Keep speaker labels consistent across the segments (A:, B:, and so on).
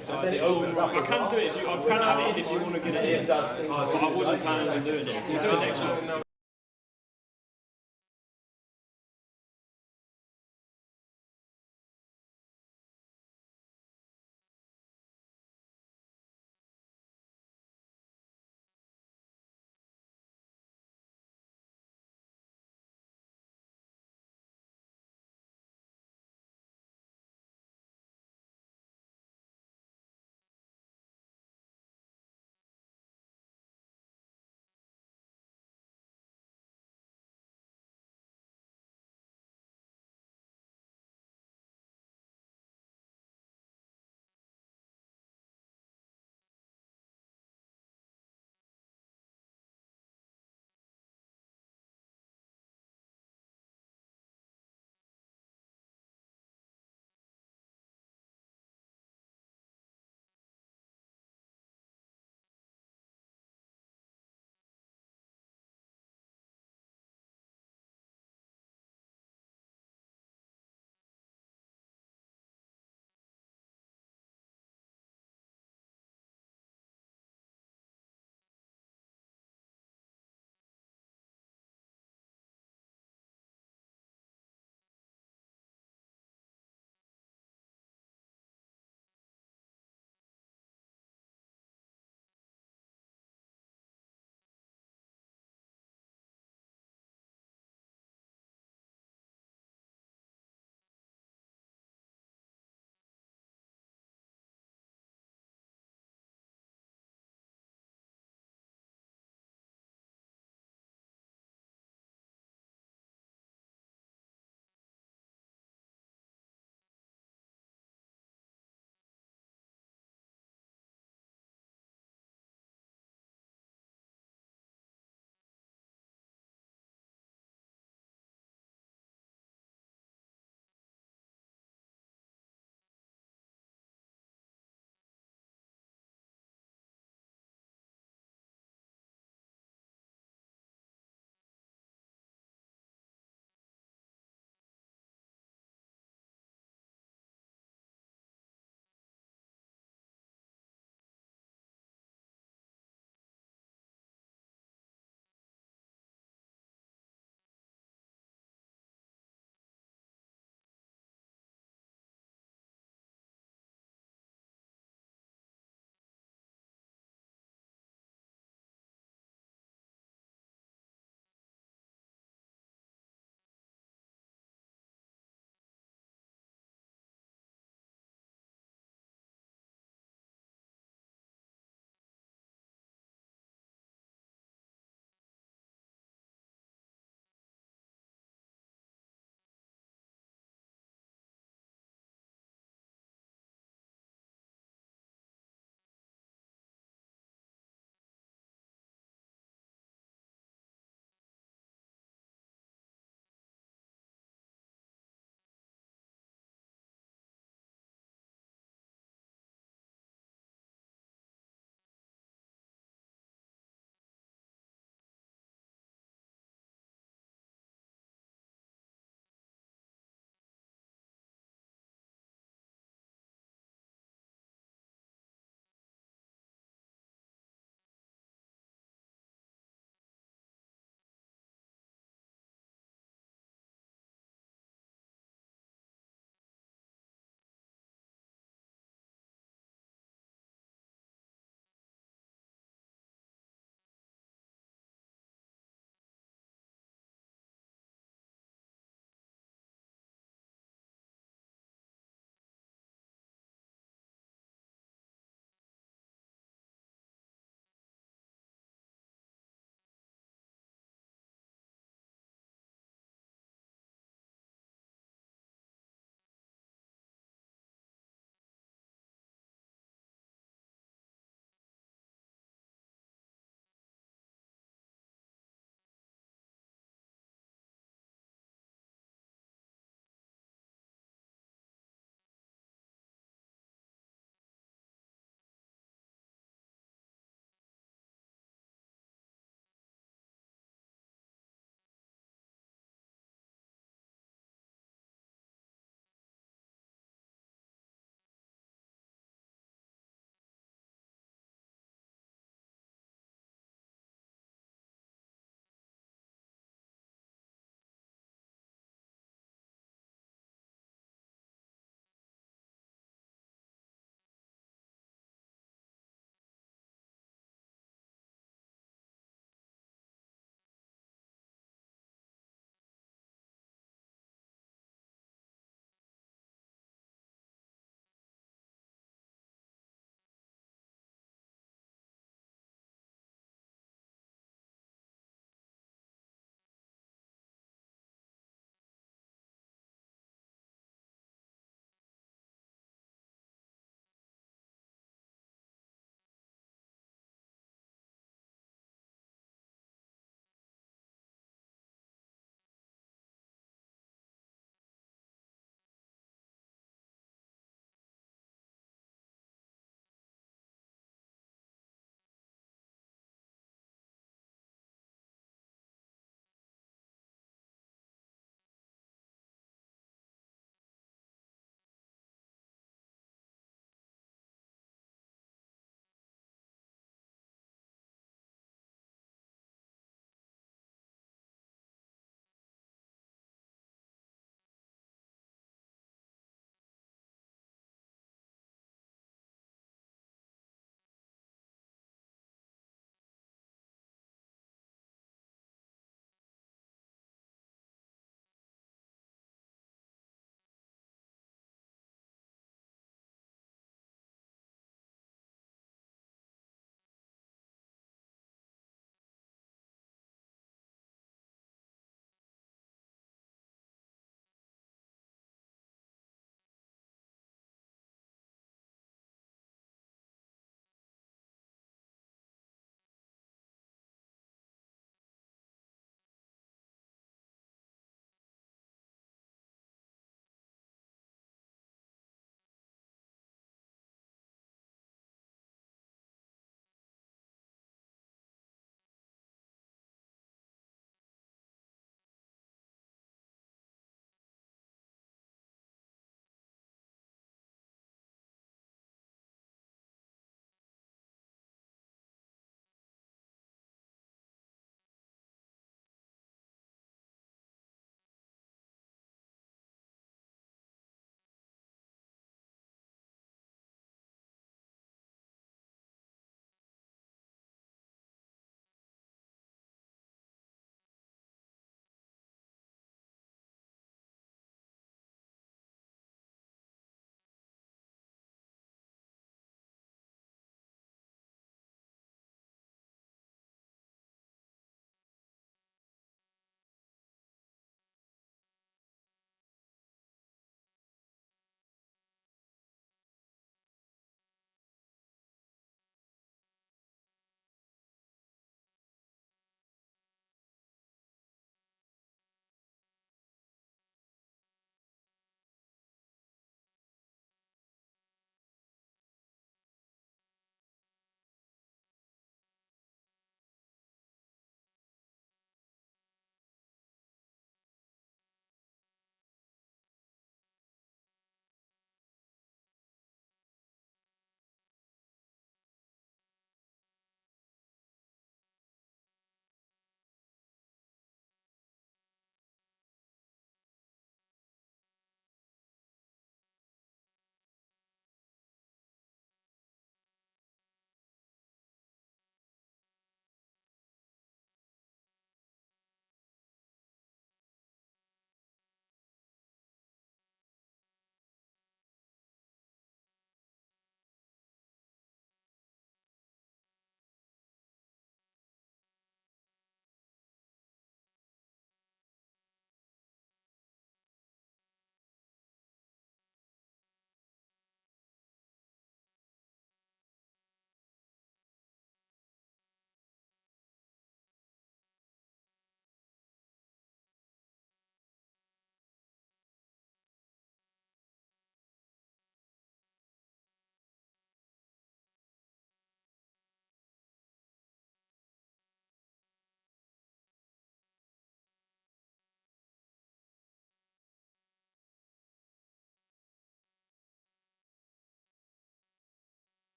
A: So I can do it. I can add it in if you want to get it in. But I wasn't planning on doing it. We'll do it next month.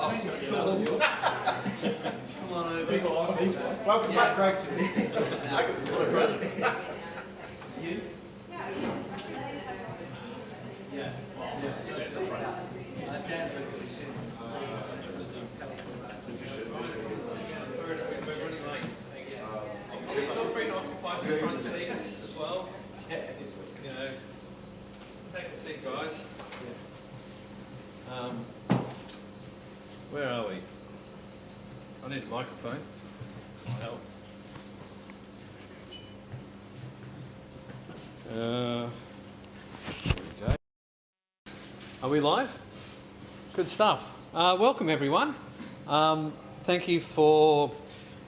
B: Come on over. Welcome back, Greg. I can see the present. You? Yeah.
A: Feel free to occupy some front seats as well. You know, take a seat, guys. Where are we? I need a microphone. Help. There we go. Are we live? Good stuff. Welcome everyone. Thank you for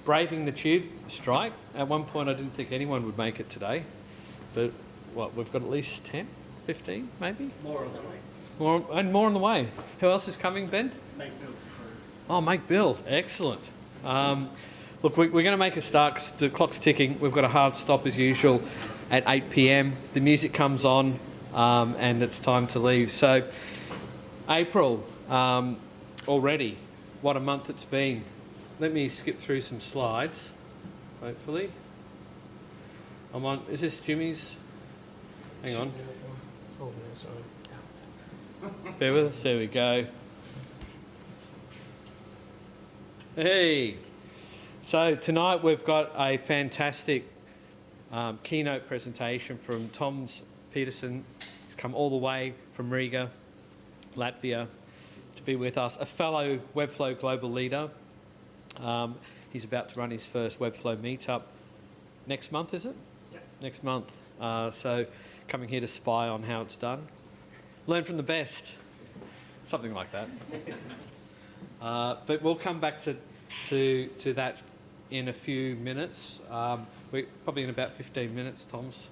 A: braving the tube strike. At one point I didn't think anyone would make it today, but what, we've got at least 10, 15 maybe?
B: More on the way.
A: More on the way. Who else is coming, Ben?
B: Make build crew.
A: Oh, make build. Excellent. Look, we're going to make a start because the clock's ticking. We've got a hard stop as usual at 8 p.m. The music comes on and it's time to leave. So April already. What a month it's been. Let me skip through some slides, hopefully. I'm on, is this Jimmy's? Hang on. Bear with us, there we go. Hey! So tonight we've got a fantastic keynote presentation from Petersons. He's come all the way from Riga, Latvia, to be with us. A fellow Webflow Global Leader. He's about to run his first Webflow meetup next month, is it? Yeah. Next month. So coming here to spy on how it's done. Learn from the best. Something like that. But we'll come back to that in a few minutes. We're probably in about 15 minutes, Tom's.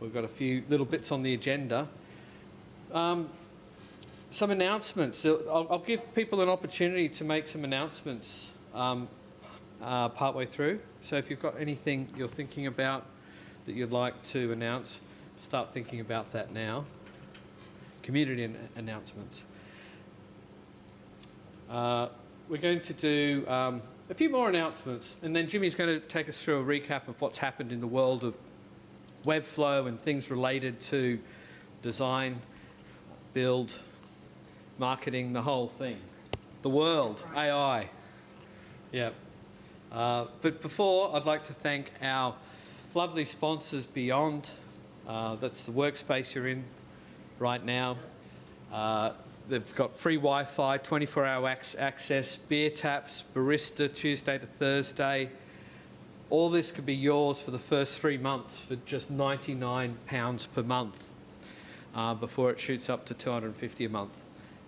A: We've got a few little bits on the agenda. Some announcements. I'll give people an opportunity to make some announcements partway through. So if you've got anything you're thinking about that you'd like to announce, start thinking about that now. Community announcements. We're going to do a few more announcements, and then Jimmy's going to take us through a recap of what's happened in the world of Webflow and things related to design, build, marketing, the whole thing. The world, AI. Yeah. But before, I'd like to thank our lovely sponsors Beyond. That's the workspace you're in right now. They've got free Wi-Fi, 24-hour access, beer taps, barista Tuesday to Thursday. All this could be yours for the first 3 months for just £99 per month before it shoots up to $250 a month.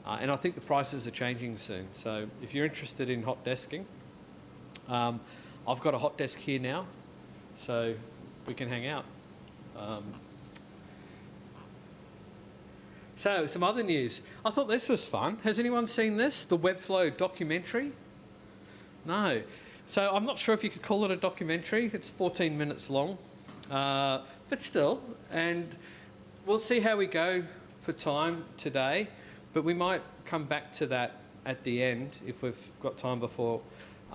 A: And I think the prices are changing soon. So if you're interested in hot desking, I've got a hot desk here now, so we can hang out. So, some other news. I thought this was fun. Has anyone seen this? The Webflow documentary? No. So, I'm not sure if you could call it a documentary. It's 14 minutes long. But still, and we'll see how we go for time today. But we might come back to that at the end if we've got time before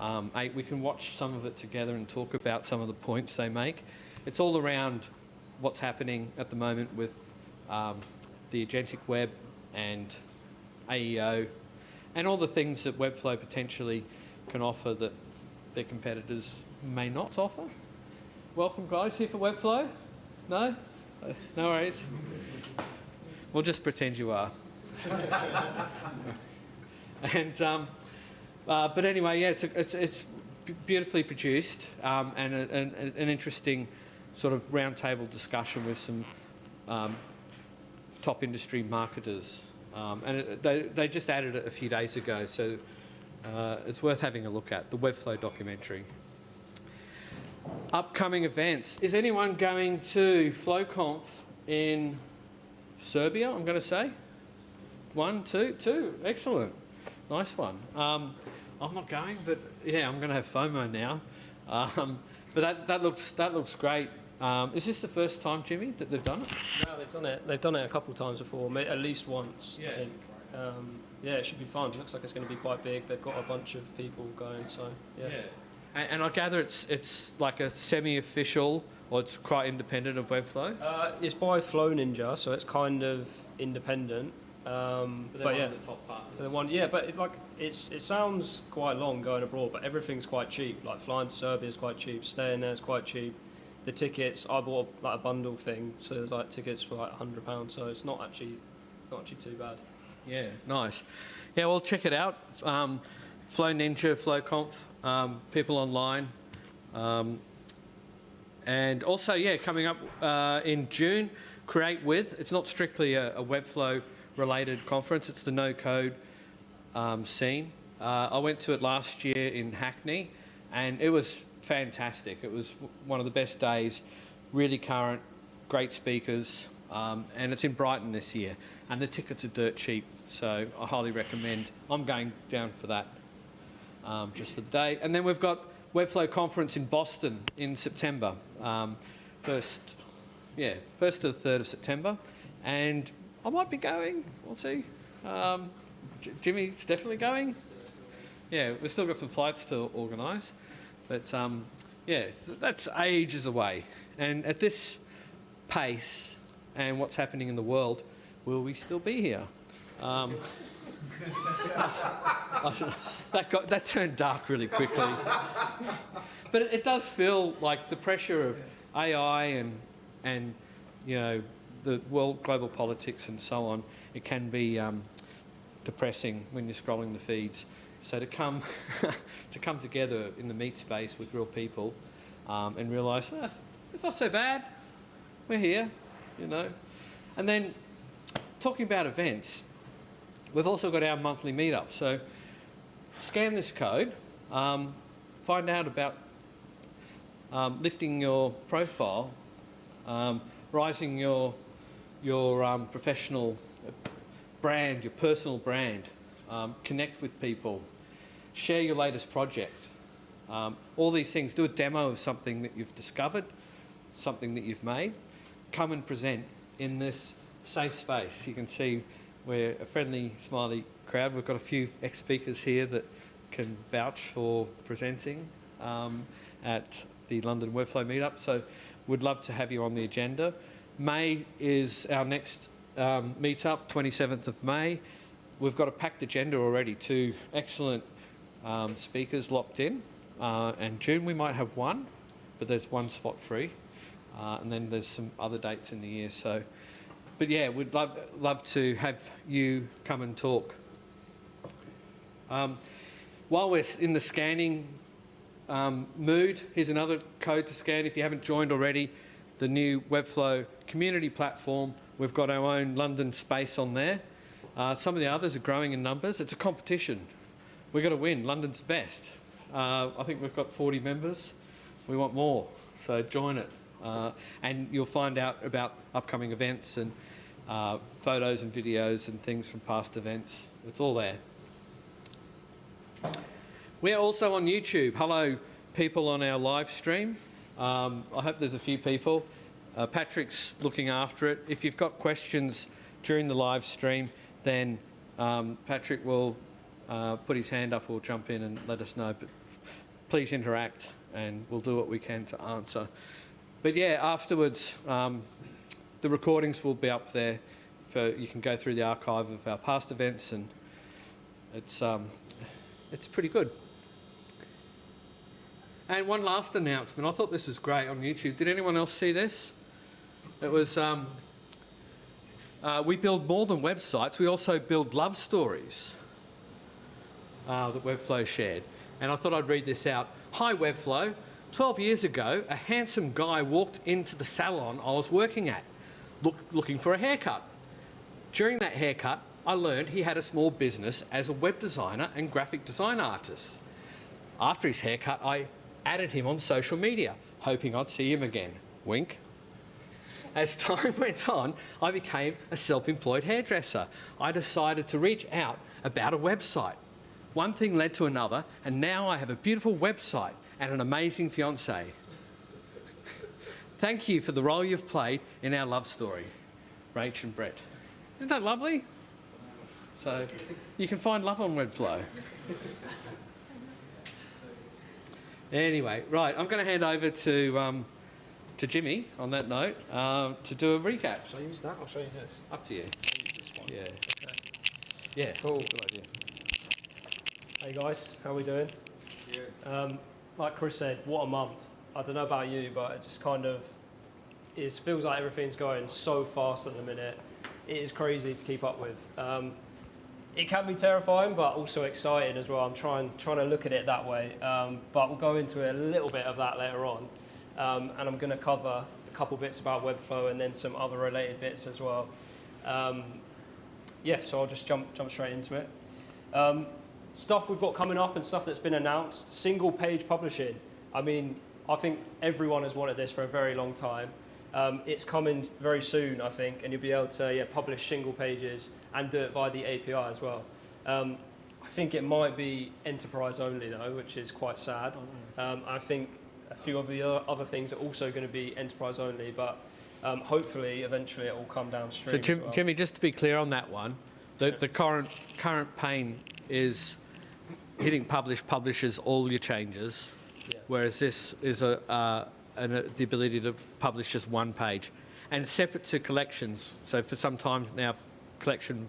A: 8. We can watch some of it together and talk about some of the points they make. It's all around what's happening at the moment with the agentic web and AEO and all the things that Webflow potentially can offer that their competitors may not offer. Welcome guys, here for Webflow? No? No worries. We'll just pretend you are. And but anyway, yeah, it's beautifully produced and an interesting sort of roundtable discussion with some top industry marketers. And they just added it a few days ago, so it's worth having a look at, the Webflow documentary. Upcoming events. Is anyone going to FlowConf in Serbia, I'm going to say? 1, 2, 2. Excellent. Nice one. I'm not going, but yeah, I'm going to have FOMO now. But that looks great. Is this the first time, Jimmy, that they've done it?
C: No, they've done it. They've done it a couple of times before, at least once,
A: yeah.
C: I think. Yeah, it should be fun. It looks like it's going to be quite big. They've got a bunch of people going, so yeah.
A: And I gather it's like a semi-official, or it's quite independent of Webflow?
C: It's by Flow Ninja, so it's kind of independent. But yeah,
A: the top partners.
C: But it sounds quite long going abroad, but everything's quite cheap. Like flying to Serbia is quite cheap, staying there is quite cheap. The tickets, I bought like a bundle thing, so there's like tickets for like £100, so it's not actually too bad.
A: Yeah, nice. Yeah, well, check it out. Flow Ninja, Flow Conf, people online. And also, yeah, coming up in June, Create With. It's not strictly a Webflow related conference, it's the no-code scene. I went to it last year in Hackney, and it was fantastic. It was one of the best days, really current, great speakers, and it's in Brighton this year. And the tickets are dirt cheap, so I highly recommend. I'm going down for that, just for the day. And then we've got Webflow Conference in Boston in September, 1st to the 3rd of September. And I might be going, we'll see. Jimmy's definitely going. Yeah, we've still got some flights to organise. But yeah, that's ages away. And at this pace and what's happening in the world, will we still be here? That turned dark really quickly. But it does feel like the pressure of AI and you know, the world, global politics and so on, it can be depressing when you're scrolling the feeds. So to come together in the meet space with real people and realise it's not so bad, we're here, you know. And then talking about events, we've also got our monthly meetup. So scan this code, find out about lifting your profile, rising your professional brand, your personal brand, connect with people, share your latest project. All these things. Do a demo of something that you've discovered, something that you've made. Come and present in this safe space. You can see we're a friendly, smiley crowd. We've got a few ex-speakers here that can vouch for presenting at the London Webflow meetup. So we'd love to have you on the agenda. May is our next meetup, 27th of May. We've got a packed agenda already, 2 excellent speakers locked in. And June we might have 1, but there's 1 spot free. And then there's some other dates in the year. So, but yeah, we'd love to have you come and talk. While we're in the scanning mood, here's another code to scan if you haven't joined already. The new Webflow community platform. We've got our own London space on there. Some of the others are growing in numbers. It's a competition. We've got to win. London's best. I think we've got 40 members. We want more, so join it. And you'll find out about upcoming events and photos and videos and things from past events. It's all there. We're also on YouTube. Hello, people on our live stream. I hope there's a few people. Patrick's looking after it. If you've got questions during the live stream, then Patrick will put his hand up or jump in and let us know. But please interact and we'll do what we can to answer. But yeah, afterwards, the recordings will be up there. You can go through the archive of our past events, and it's pretty good. And one last announcement. I thought this was great on YouTube. Did anyone else see this? It was, we build more than websites. We also build love stories that Webflow shared. And I thought I'd read this out. Hi, Webflow. 12 years ago, a handsome guy walked into the salon I was working at, looking for a haircut. During that haircut, I learned he had a small business as a web designer and graphic design artist. After his haircut, I added him on social media, hoping I'd see him again. Wink. As time went on, I became a self-employed hairdresser. I decided to reach out about a website. One thing led to another, and now I have a beautiful website and an amazing fiancé. Thank you for the role you've played in our love story. Rach and Brett. Isn't that lovely? So you can find love on Webflow. Anyway, right, I'm going to hand over to Jimmy on that note to do a recap.
C: Shall I use that or shall I use this?
A: Up to you.
C: I'll use this one.
A: Yeah.
C: Okay.
A: Yeah.
C: Cool.
A: Good idea.
C: Hey guys, how we doing?
B: Yeah.
C: Like Chris said, what a month. I don't know about you, but it just kind of feels like everything's going so fast at the minute. It is crazy to keep up with. It can be terrifying, but also exciting as well. I'm trying to look at it that way. But we'll go into a little bit of that later on. And I'm going to cover a couple bits about Webflow and then some other related bits as well. Yeah, so I'll just jump straight into it. Stuff we've got coming up and stuff that's been announced. Single page publishing. I mean, I think everyone has wanted this for a very long time. It's coming very soon, I think, and you'll be able to publish single pages and do it via the API as well. I think it might be enterprise only though, which is quite sad. I think a few of the other things are also going to be enterprise only, but hopefully eventually it will come downstream.
A: So
C: as well.
A: Jimmy, just to be clear on that one, the current pain is hitting publish publishes all your changes, whereas this is the ability to publish just one page, and separate to collections. So for some time now, collection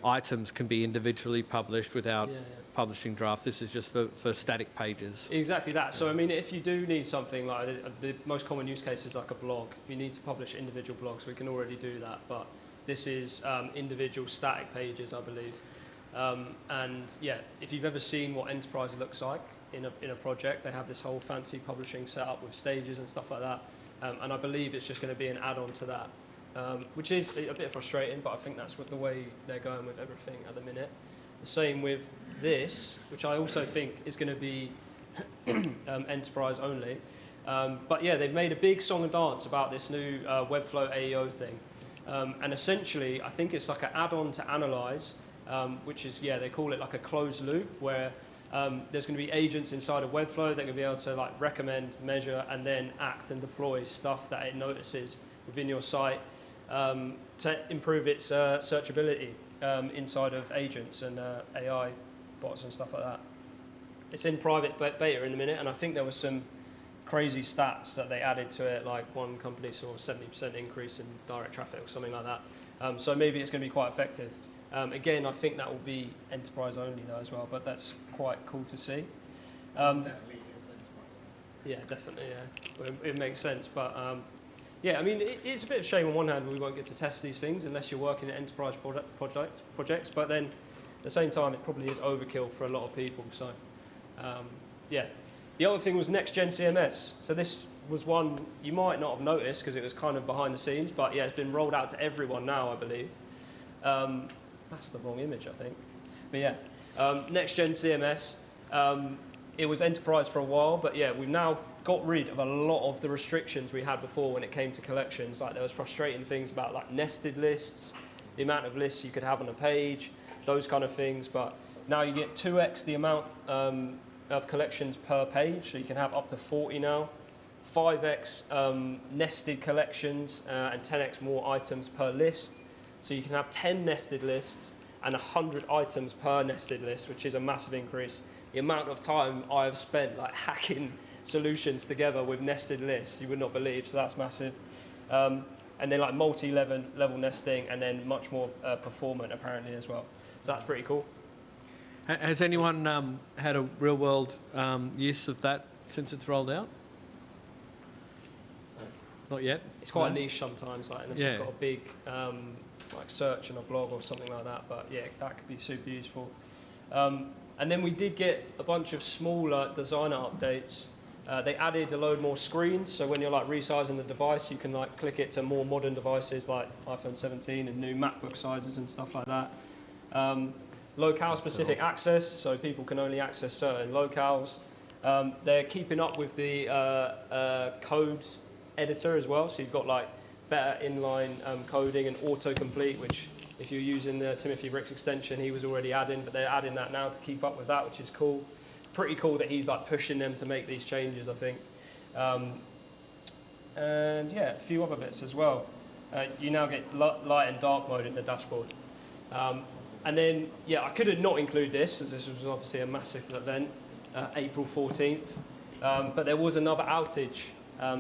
A: items can be individually published without publishing draft. This is just for static pages.
C: Exactly that. So I mean, if you do need something like the most common use case is like a blog. If you need to publish individual blogs, we can already do that. But this is individual static pages, I believe. And yeah, if you've ever seen what enterprise looks like in a project, they have this whole fancy publishing setup with stages and stuff like that. And I believe it's just going to be an add-on to that, which is a bit frustrating, but I think that's the way they're going with everything at the minute. The same with this, which I also think is going to be enterprise only. But yeah, they've made a big song and dance about this new Webflow AEO thing. And essentially, I think it's like an add-on to Analyze, which is, they call it like a closed loop, where there's going to be agents inside of Webflow that are going to be able to like recommend, measure, and then act and deploy stuff that it notices within your site to improve its searchability inside of agents and AI bots and stuff like that. It's in private beta in a minute, and I think there was some crazy stats that they added to it, like one company saw a 70% increase in direct traffic or something like that. So maybe it's going to be quite effective. Again, I think that will be enterprise only though as well, but that's quite cool to see.
B: Definitely is enterprise.
C: Yeah, definitely, yeah. It makes sense, but yeah, I mean, it's a bit of a shame on one hand we won't get to test these things unless you're working at enterprise projects, but then at the same time it probably is overkill for a lot of people, so yeah. The other thing was next-gen CMS. So this was one you might not have noticed because it was kind of behind the scenes, but yeah, it's been rolled out to everyone now, I believe. That's the wrong image, I think. But yeah, next-gen CMS. It was enterprise for a while, but yeah, we've now got rid of a lot of the restrictions we had before when it came to collections. Like there was frustrating things about like nested lists, the amount of lists you could have on a page, those kind of things. But now you get 2x the amount of collections per page, so you can have up to 40 now. 5x nested collections and 10x more items per list. So you can have 10 nested lists and 100 items per nested list, which is a massive increase. The amount of time I have spent like hacking solutions together with nested lists, you would not believe, so that's massive. And then like multi-level nesting, and then much more performant apparently as well. So that's pretty cool.
A: Has anyone had a real-world use of that since it's rolled out? Not yet?
C: It's quite niche sometimes, like, unless you've got a big like search in a blog or something like that, but yeah, that could be super useful. And then we did get a bunch of smaller designer updates. They added a load more screens, so when you're like resizing the device, you can like click it to more modern devices like iPhone 17 and new MacBook sizes and stuff like that. Locale specific access, so people can only access certain locales. They're keeping up with the code editor as well, so you've got like better inline coding and autocomplete, which if you're using the Timothy Ricks extension, he was already adding, but they're adding that now to keep up with that, which is cool. Pretty cool that he's like pushing them to make these changes, I think. And yeah, a few other bits as well. You now get light and dark mode in the dashboard. And then, yeah, I couldn't not include this, as this was obviously a massive event, April 14th. But there was another outage,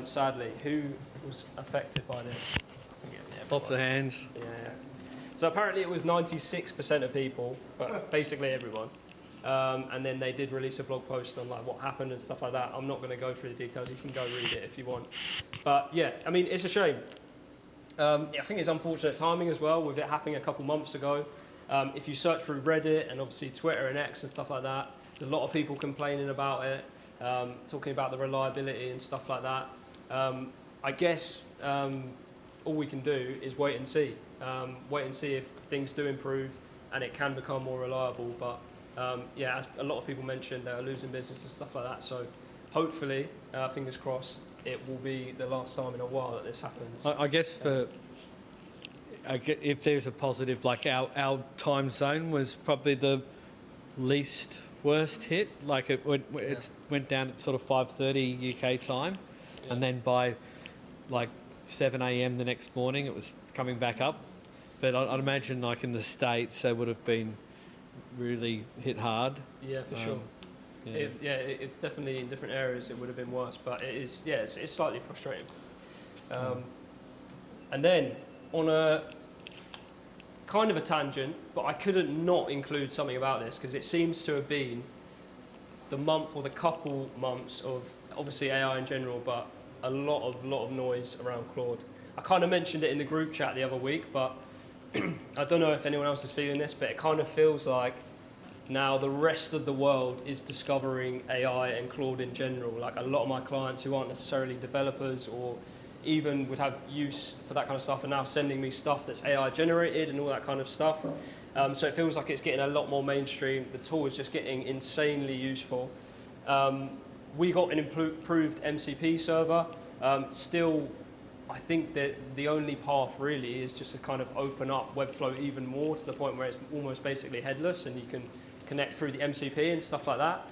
C: sadly. Who was affected by this? I forget, yeah,
A: Lots of hands.
C: Yeah. So apparently it was 96% of people, but basically everyone. And then they did release a blog post on like what happened and stuff like that. I'm not going to go through the details. You can go read it if you want. But yeah, I mean, it's a shame. I think it's unfortunate timing as well with it happening a couple months ago. If you search through Reddit and obviously Twitter and X and stuff like that, there's a lot of people complaining about it, talking about the reliability and stuff like that. I guess all we can do is wait and see. Wait and see if things do improve and it can become more reliable. But yeah, as a lot of people mentioned, they're losing business and stuff like that. So hopefully, fingers crossed, it will be the last time in a while that this happens.
A: I guess if there's a positive, like our time zone was probably the least worst hit. Like it went down at sort of 5:30 UK time, and then by like 7 a.m. the next morning it was coming back up. But I'd imagine like in the States they would have been really hit hard.
C: Yeah, for sure.
A: Yeah.
C: It's definitely in different areas it would have been worse, but it is, yeah, it's slightly frustrating. And then on a kind of a tangent, but I couldn't not include something about this because it seems to have been the month or the couple months of obviously AI in general, but a lot of noise around Claude. I kind of mentioned it in the group chat the other week, but I don't know if anyone else is feeling this, but it kind of feels like now the rest of the world is discovering AI and Claude in general. Like a lot of my clients who aren't necessarily developers or even would have use for that kind of stuff are now sending me stuff that's AI generated and all that kind of stuff. So it feels like it's getting a lot more mainstream. The tool is just getting insanely useful. We got an improved MCP server. Still, I think that the only path really is just to kind of open up Webflow even more to the point where it's almost basically headless and you can connect through the MCP and stuff like that.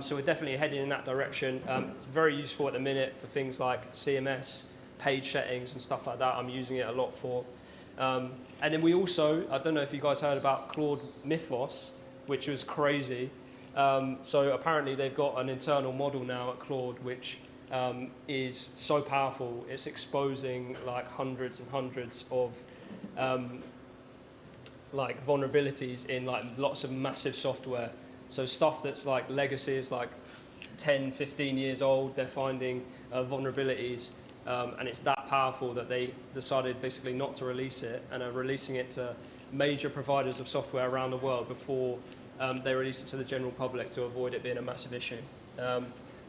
C: So we're definitely heading in that direction. It's very useful at the minute for things like CMS, page settings and stuff like that. I'm using it a lot for. And then we also, I don't know if you guys heard about Claude Mythos, which was crazy. So apparently they've got an internal model now at Claude, which is so powerful. It's exposing like hundreds and hundreds of like vulnerabilities in like lots of massive software. So stuff that's like legacy is like 10, 15 years old, they're finding vulnerabilities. And it's that powerful that they decided basically not to release it and are releasing it to major providers of software around the world before they release it to the general public to avoid it being a massive issue.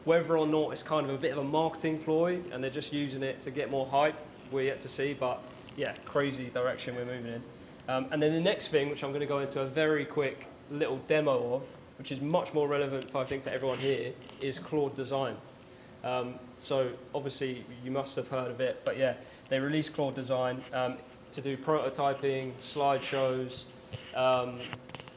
C: Whether or not it's kind of a bit of a marketing ploy and they're just using it to get more hype, we're yet to see, but yeah, crazy direction we're moving in. And then the next thing, which I'm going to go into a very quick little demo of, which is much more relevant, I think, for everyone here, is Claude Design. So obviously you must have heard of it, but yeah, they released Claude Design to do prototyping, slideshows, a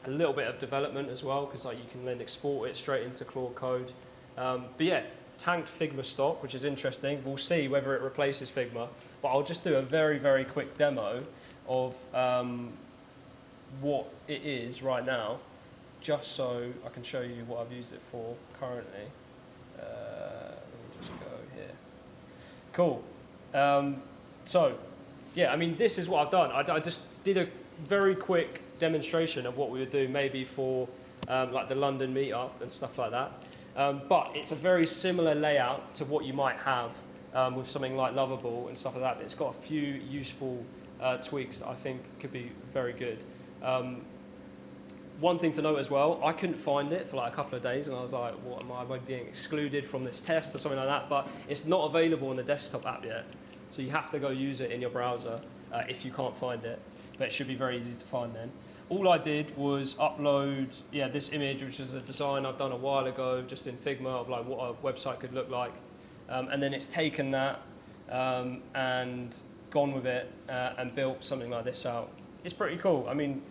C: little bit of development as well, because like you can then export it straight into Claude Code. But yeah, tanked Figma stock, which is interesting. We'll see whether it replaces Figma, but I'll just do a very, very quick demo of what it is right now, just so I can show you what I've used it for currently. Let me just go here. Cool. So, yeah, I mean, this is what I've done. I just did a very quick demonstration of what we would do maybe for like the London meetup and stuff like that. But it's a very similar layout to what you might have with something like Lovable and stuff like that. But it's got a few useful tweaks that I think could be very good. One thing to note as well, I couldn't find it for like a couple of days and I was like, what am I being excluded from this test or something like that? But it's not available on the desktop app yet. So you have to go use it in your browser if you can't find it. But it should be very easy to find then. All I did was upload this image, which is a design I've done a while ago, just in Figma, of like what a website could look like. And then it's taken that and gone with it and built something like this out. It's pretty cool. I mean,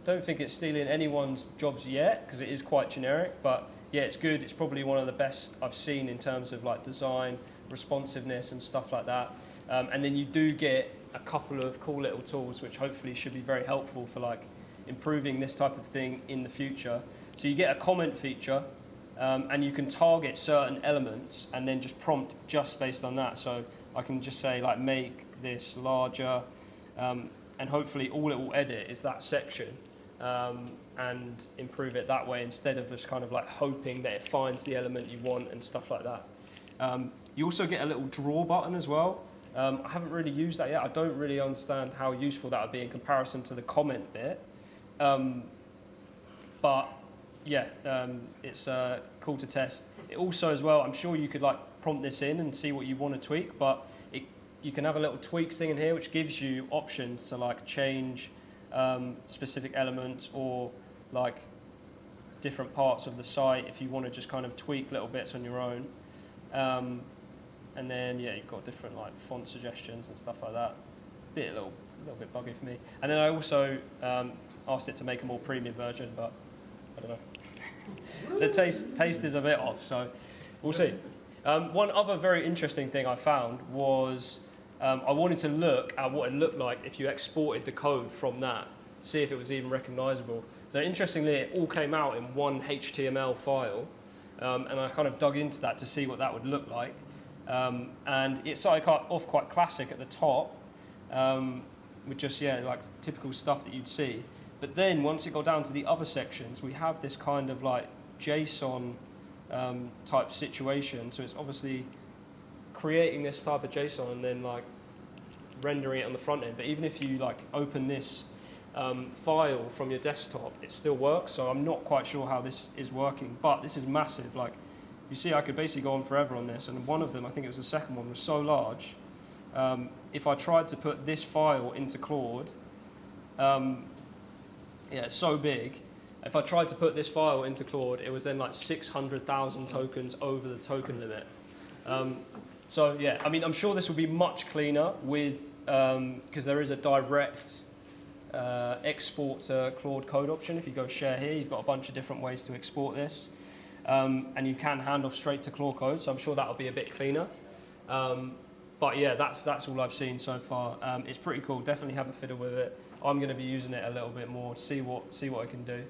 C: don't think it's stealing anyone's jobs yet, because it is quite generic, but yeah, it's good. It's probably one of the best I've seen in terms of like design, responsiveness and stuff like that. And then you do get a couple of cool little tools which hopefully should be very helpful for like improving this type of thing in the future. So you get a comment feature, and you can target certain elements and then just prompt just based on that. So I can just say like make this larger, and hopefully all it will edit is that section, and improve it that way instead of just kind of like hoping that it finds the element you want and stuff like that. You also get a little draw button as well. I haven't really used that yet. I don't really understand how useful that would be in comparison to the comment bit. But yeah, it's cool to test. It also as well, I'm sure you could like prompt this in and see what you want to tweak, but you can have a little tweaks thing in here which gives you options to like change specific elements or like different parts of the site if you want to just kind of tweak little bits on your own. And then yeah, you've got different like font suggestions and stuff like that. A little bit buggy for me. And then I also asked it to make a more premium version, but I don't know. The taste is a bit off, so we'll see. One other very interesting thing I found was I wanted to look at what it looked like if you exported the code from that, see if it was even recognizable. So interestingly, it all came out in one HTML file, and I kind of dug into that to see what that would look like. And it started off quite classic at the top, with just, yeah, like typical stuff that you'd see. But then once it got down to the other sections, we have this kind of like JSON type situation. So it's obviously creating this type of JSON and then like rendering it on the front end. But even if you like open this file from your desktop, it still works. So I'm not quite sure how this is working, but this is massive. Like you see, I could basically go on forever on this. And one of them, I think it was the second one, was so large. If I tried to put this file into Claude, yeah, it's so big. If I tried to put this file into Claude, it was then like 600,000 tokens over the token limit. So yeah, I mean, I'm sure this will be much cleaner with, because there is a direct export to Claude code option. If you go share here, you've got a bunch of different ways to export this. And you can hand off straight to Claude code, so I'm sure that'll be a bit cleaner. But yeah, that's all I've seen so far. It's pretty cool. Definitely have a fiddle with it. I'm going to be using it a little bit more to see what I can do.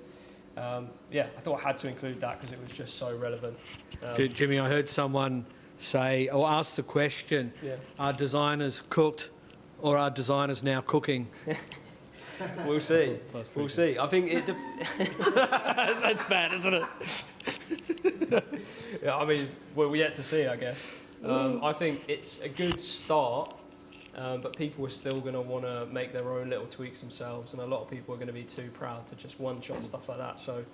C: Yeah, I thought I had to include that because it was just so relevant.
A: Jimmy, I heard someone say or ask the question:
C: Yeah.
A: Are designers cooked, or are designers now cooking?
C: We'll see. We'll see. I think it.
A: That's bad, isn't it?
C: Yeah, I mean, we're yet to see, I guess. I think it's a good start, but people are still going to want to make their own little tweaks themselves, and a lot of people are going to be too proud to just one-shot stuff like that. So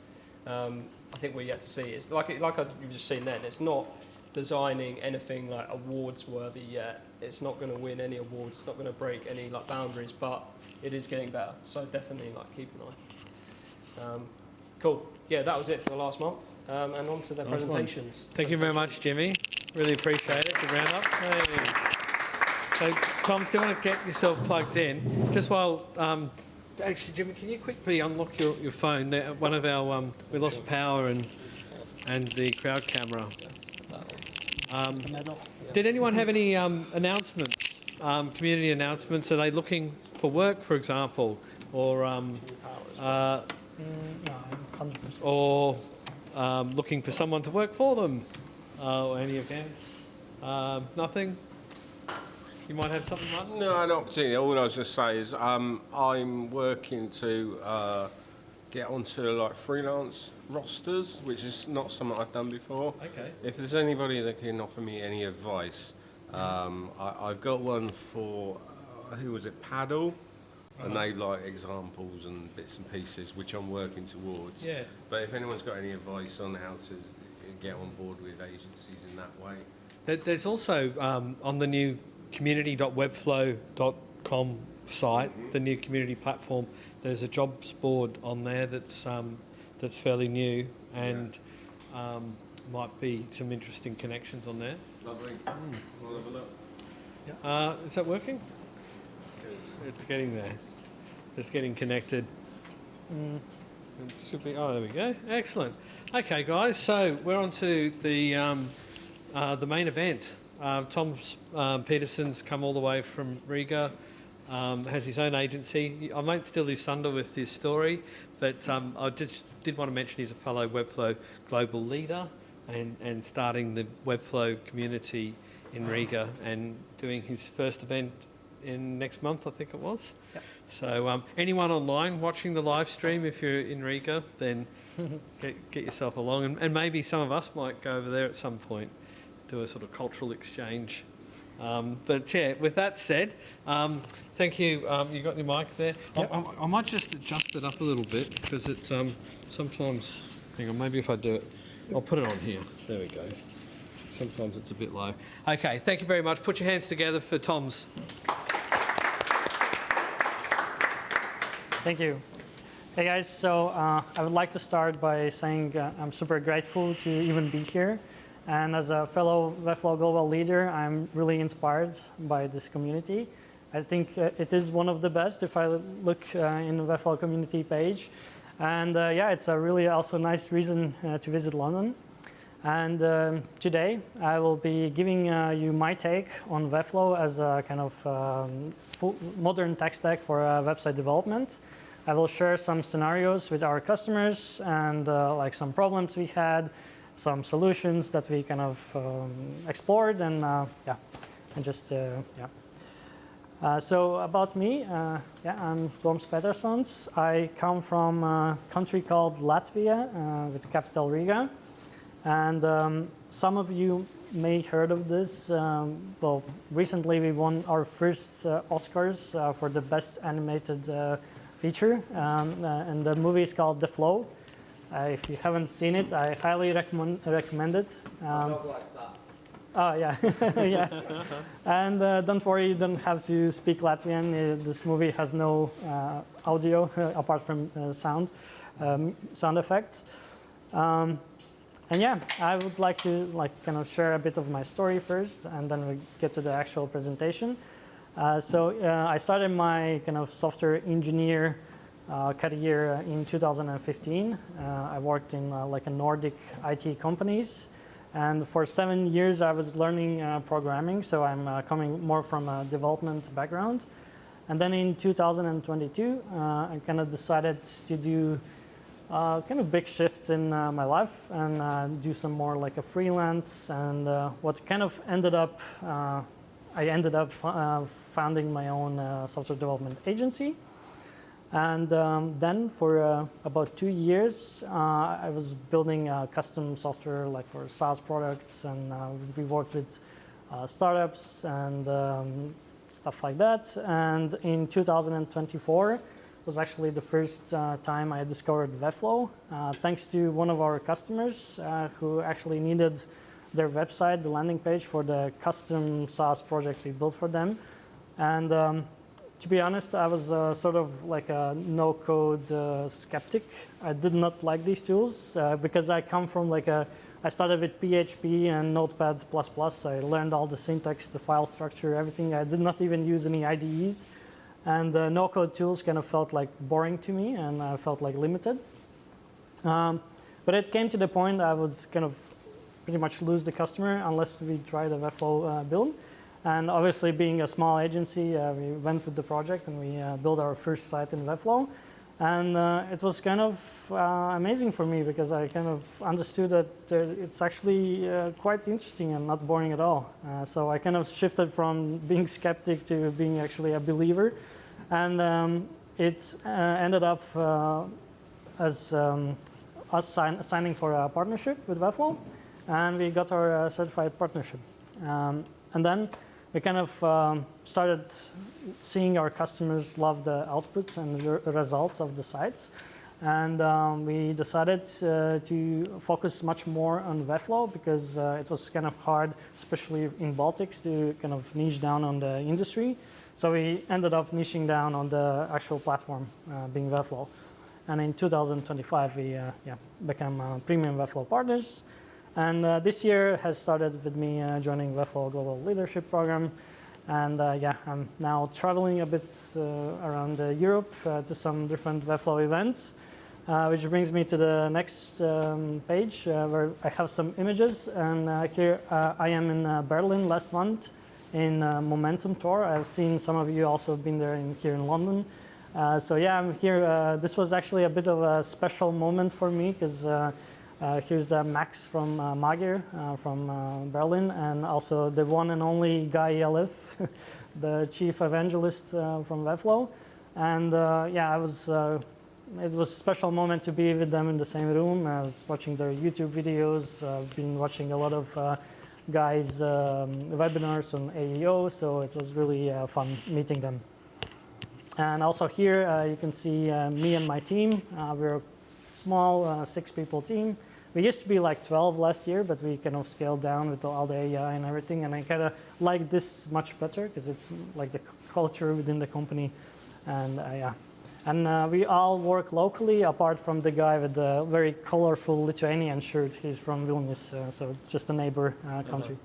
C: I think we're yet to see. It's like you've just seen then. It's not designing anything like awards worthy yet. It's not going to win any awards. It's not going to break any like boundaries, but it is getting better. So definitely like keep an eye. Cool. Yeah, that was it for the last month. And on to the presentations.
A: Thank you very much, Jimmy. Really appreciate it. Good round up. Hey. So, Tom, do you want to get yourself plugged in? Just while, actually, Jimmy, can you quickly unlock your phone? One of our, we lost power and the crowd camera. Did anyone have any announcements, community announcements? Are they looking for work, for example, or or looking for someone to work for them, or any events? Nothing? You might have something, Martin?
D: No, not particularly. All I was going to say is I'm working to get onto like freelance rosters, which is not something I've done before.
A: Okay.
D: If there's anybody that can offer me any advice, I've got one for, who was it, Paddle? And they like examples and bits and pieces, which I'm working towards.
A: Yeah.
D: But if anyone's got any advice on how to get on board with agencies in that way.
A: There's also on the new community.webflow.com site, the new community platform, there's a jobs board on there that's fairly new and might be some interesting connections on there.
D: Lovely. We'll have a look.
A: Is that working? It's getting there. It's getting connected. It should be. Oh, there we go. Excellent. Okay, guys. So we're on to the main event. Tom's Petersons come all the way from Riga. has his own agency. I won't steal his thunder with his story, but I just did want to mention he's a fellow Webflow Global Leader and starting the Webflow community in Riga and doing his first event in next month, I think it was.
E: Yep.
A: So anyone online watching the live stream, if you're in Riga, then get yourself along. And maybe some of us might go over there at some point, do a sort of cultural exchange. But yeah, with that said, thank you. You got your mic there?
E: Yep.
A: I might just adjust it up a little bit because it's sometimes, hang on, maybe if I do it, I'll put it on here. There we go. Sometimes it's a bit low. Okay, thank you very much. Put your hands together for Tom's.
E: Thank you. Hey guys, so I would like to start by saying I'm super grateful to even be here. And as a fellow Webflow Global Leader, I'm really inspired by this community. I think it is one of the best if I look in the Webflow community page. And yeah, it's a really also nice reason to visit London. And today I will be giving you my take on Webflow as a kind of full modern tech stack for website development. I will share some scenarios with our customers and like some problems we had, some solutions that we kind of explored, and yeah, and just yeah. So about me, yeah, I'm Toms Petersons. I come from a country called Latvia with the capital Riga. And some of you may heard of this. Well, recently we won our first Oscars for the best animated feature. And the movie is called The Flow. If you haven't seen it, I highly recommend it.
F: My dog likes that.
E: Oh, yeah. Yeah. And don't worry, you don't have to speak Latvian. This movie has no audio apart from sound effects. And yeah, I would like to kind of share a bit of my story first, and then we get to the actual presentation. So I started my kind of software engineer career in 2015. I worked in like a Nordic IT companies, and for 7 years I was learning programming. So I'm coming more from a development background. And then in 2022, I kind of decided to do kind of big shifts in my life and do some more like a freelance, and what kind of ended up, I ended up founding my own software development agency. And then for about 2 years, I was building custom software like for SaaS products, and we worked with startups and stuff like that. And in 2024, was actually the first time I discovered Webflow, thanks to one of our customers who actually needed their website, the landing page for the custom SaaS project we built for them. And to be honest, I was sort of like a no-code skeptic. I did not like these tools because I come from like I started with PHP and Notepad++. I learned all the syntax, the file structure, everything. I did not even use any IDEs. And no-code tools kind of felt like boring to me, and I felt like limited. But it came to the point I would kind of pretty much lose the customer unless we tried a Webflow build. And obviously, being a small agency, we went with the project and we built our first site in Webflow. And it was kind of amazing for me because I kind of understood that it's actually quite interesting and not boring at all. So I kind of shifted from being skeptic to being actually a believer. And it ended up as us signing for a partnership with Webflow, and we got our certified partnership. And then we kind of started seeing our customers love the outputs and the results of the sites. And we decided to focus much more on Webflow because it was kind of hard, especially in Baltics, to kind of niche down on the industry. So we ended up niching down on the actual platform, being Webflow. And in 2025, we became premium Webflow partners. And this year has started with me joining Webflow Global Leadership Program. And yeah, I'm now traveling a bit around Europe to some different Webflow events, which brings me to the next page where I have some images. And here I am in Berlin last month in Momentum tour. I've seen some of you also been there here in London. So yeah, I'm here. This was actually a bit of a special moment for me because here's Max from Magyar from Berlin, and also the one and only Guy Yelif, the chief evangelist from Webflow. And yeah, it was a special moment to be with them in the same room. I was watching their YouTube videos. I've been watching a lot of guys' webinars on AEO, so it was really fun meeting them. And also here you can see me and my team. We're a small 6-people team. We used to be like 12 last year, but we kind of scaled down with all the AI and everything. And I kind of like this much better because it's like the culture within the company. And yeah. And we all work locally, apart from the guy with the very colorful Lithuanian shirt. He's from Vilnius, so just a neighbor country.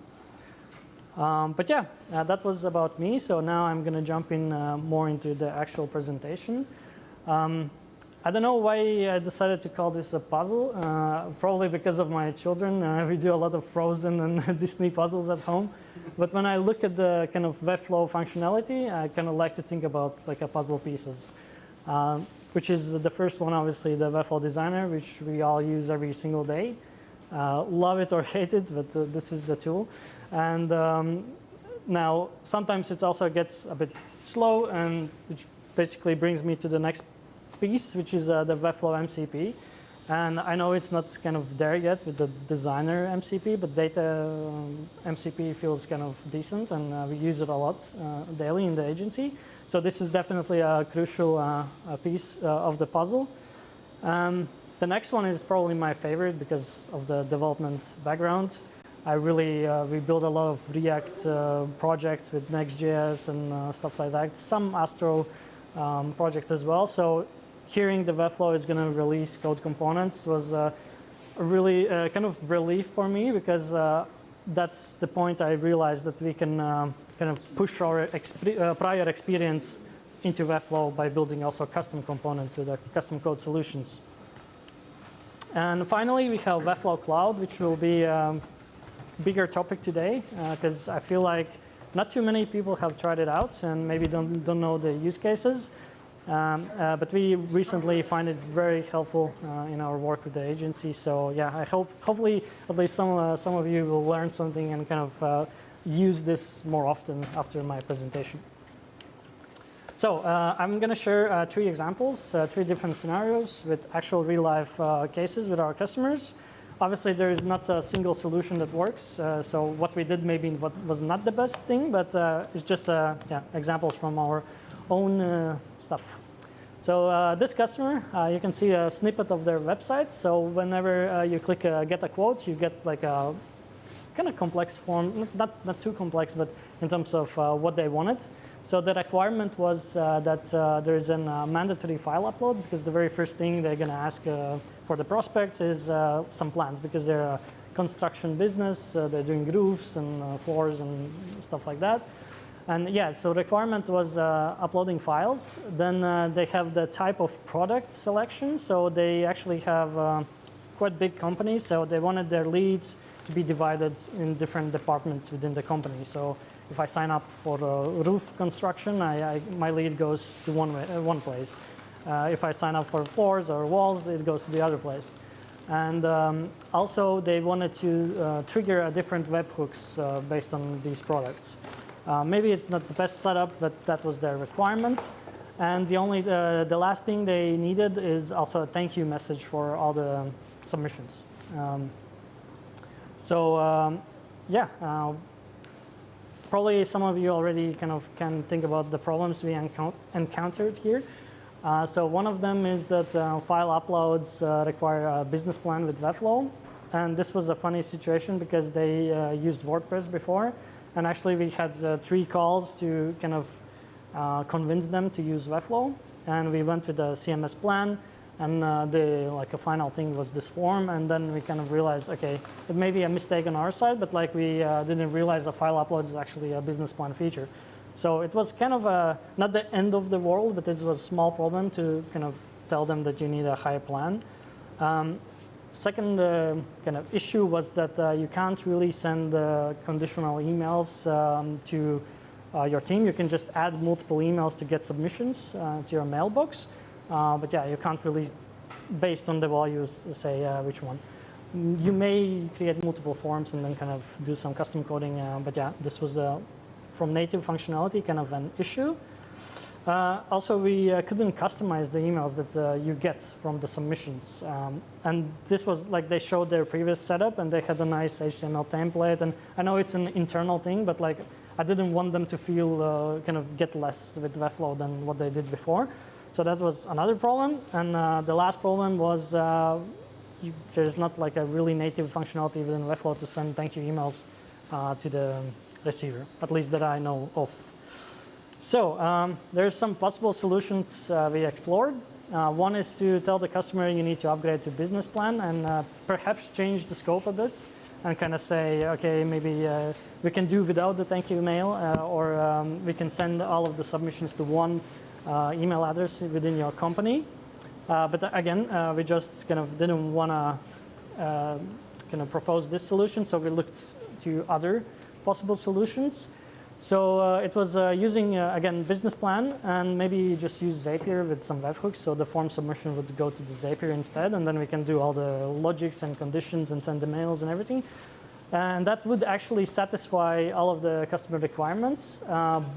E: But yeah, that was about me. So now I'm going to jump in more into the actual presentation. I don't know why I decided to call this a puzzle. Probably because of my children. We do a lot of Frozen and Disney puzzles at home. But when I look at the kind of Webflow functionality, I kind of like to think about like a puzzle pieces. Which is the first one, obviously, the Webflow Designer, which we all use every single day. Love it or hate it, but this is the tool. And now, sometimes it also gets a bit slow, and which basically brings me to the next piece, which is the Webflow MCP. And I know it's not kind of there yet with the Designer MCP, but Data MCP feels kind of decent, and we use it a lot daily in the agency. So this is definitely a crucial piece of the puzzle. The next one is probably my favorite because of the development background. I really, we build a lot of React projects with Next.js and stuff like that. Some Astro projects as well. So hearing the Webflow is going to release code components was a really kind of relief for me, because that's the point I realized that we can kind of push our prior experience into Webflow by building also custom components with custom code solutions. And finally, we have Webflow Cloud, which will be a bigger topic today, because I feel like not too many people have tried it out and maybe don't know the use cases. But we recently find it very helpful in our work with the agency. So yeah, I hopefully at least some of you will learn something and kind of use this more often after my presentation. So I'm going to share 3 examples, 3 different scenarios with actual real-life cases with our customers. Obviously, there is not a single solution that works. So what we did maybe was not the best thing, but it's just yeah, examples from our own stuff. So this customer, you can see a snippet of their website. So whenever you click get a quote, you get like a kind of complex form, not too complex, but in terms of what they wanted. So the requirement was that there is a mandatory file upload, because the very first thing they're going to ask for the prospects is some plans, because they're a construction business. They're doing roofs and floors and stuff like that. And yeah, so the requirement was uploading files. Then they have the type of product selection. So they actually have quite big companies. So they wanted their leads to be divided in different departments within the company. So if I sign up for roof construction, my lead goes to one place. If I sign up for floors or walls, it goes to the other place. And also, they wanted to trigger a different webhooks based on these products. Maybe it's not the best setup, but that was their requirement. And the last thing they needed is also a thank you message for all the submissions. Yeah, probably some of you already kind of can think about the problems we encountered here. So one of them is that file uploads require a business plan with Webflow. And this was a funny situation because they used WordPress before. And actually, we had 3 calls to kind of convince them to use Webflow. And we went with a CMS plan. And a final thing was this form. And then we kind of realized, OK, it may be a mistake on our side, but like we didn't realize the file upload is actually a business plan feature. So it was kind of not the end of the world, but it was a small problem to kind of tell them that you need a higher plan. Second kind of issue was that you can't really send conditional emails to your team. You can just add multiple emails to get submissions to your mailbox. But yeah, you can't really, based on the values, say which one. You may create multiple forms and then kind of do some custom coding. But yeah, this was from native functionality kind of an issue. Also, we couldn't customize the emails that you get from the submissions. And this was like they showed their previous setup and they had a nice HTML template. And I know it's an internal thing, but like I didn't want them to feel kind of get less with Webflow than what they did before. So that was another problem. And the last problem was there's not like a really native functionality within Webflow to send thank you emails to the receiver, at least that I know of. So there's some possible solutions we explored. One is to tell the customer you need to upgrade to business plan and perhaps change the scope a bit and kind of say, okay, maybe we can do without the thank you mail or we can send all of the submissions to one email address within your company. But again, we just kind of didn't want to kind of propose this solution, so we looked to other possible solutions. So it was using, again, business plan and maybe just use Zapier with some webhooks. So the form submission would go to the Zapier instead, and then we can do all the logics and conditions and send the mails and everything. And that would actually satisfy all of the customer requirements,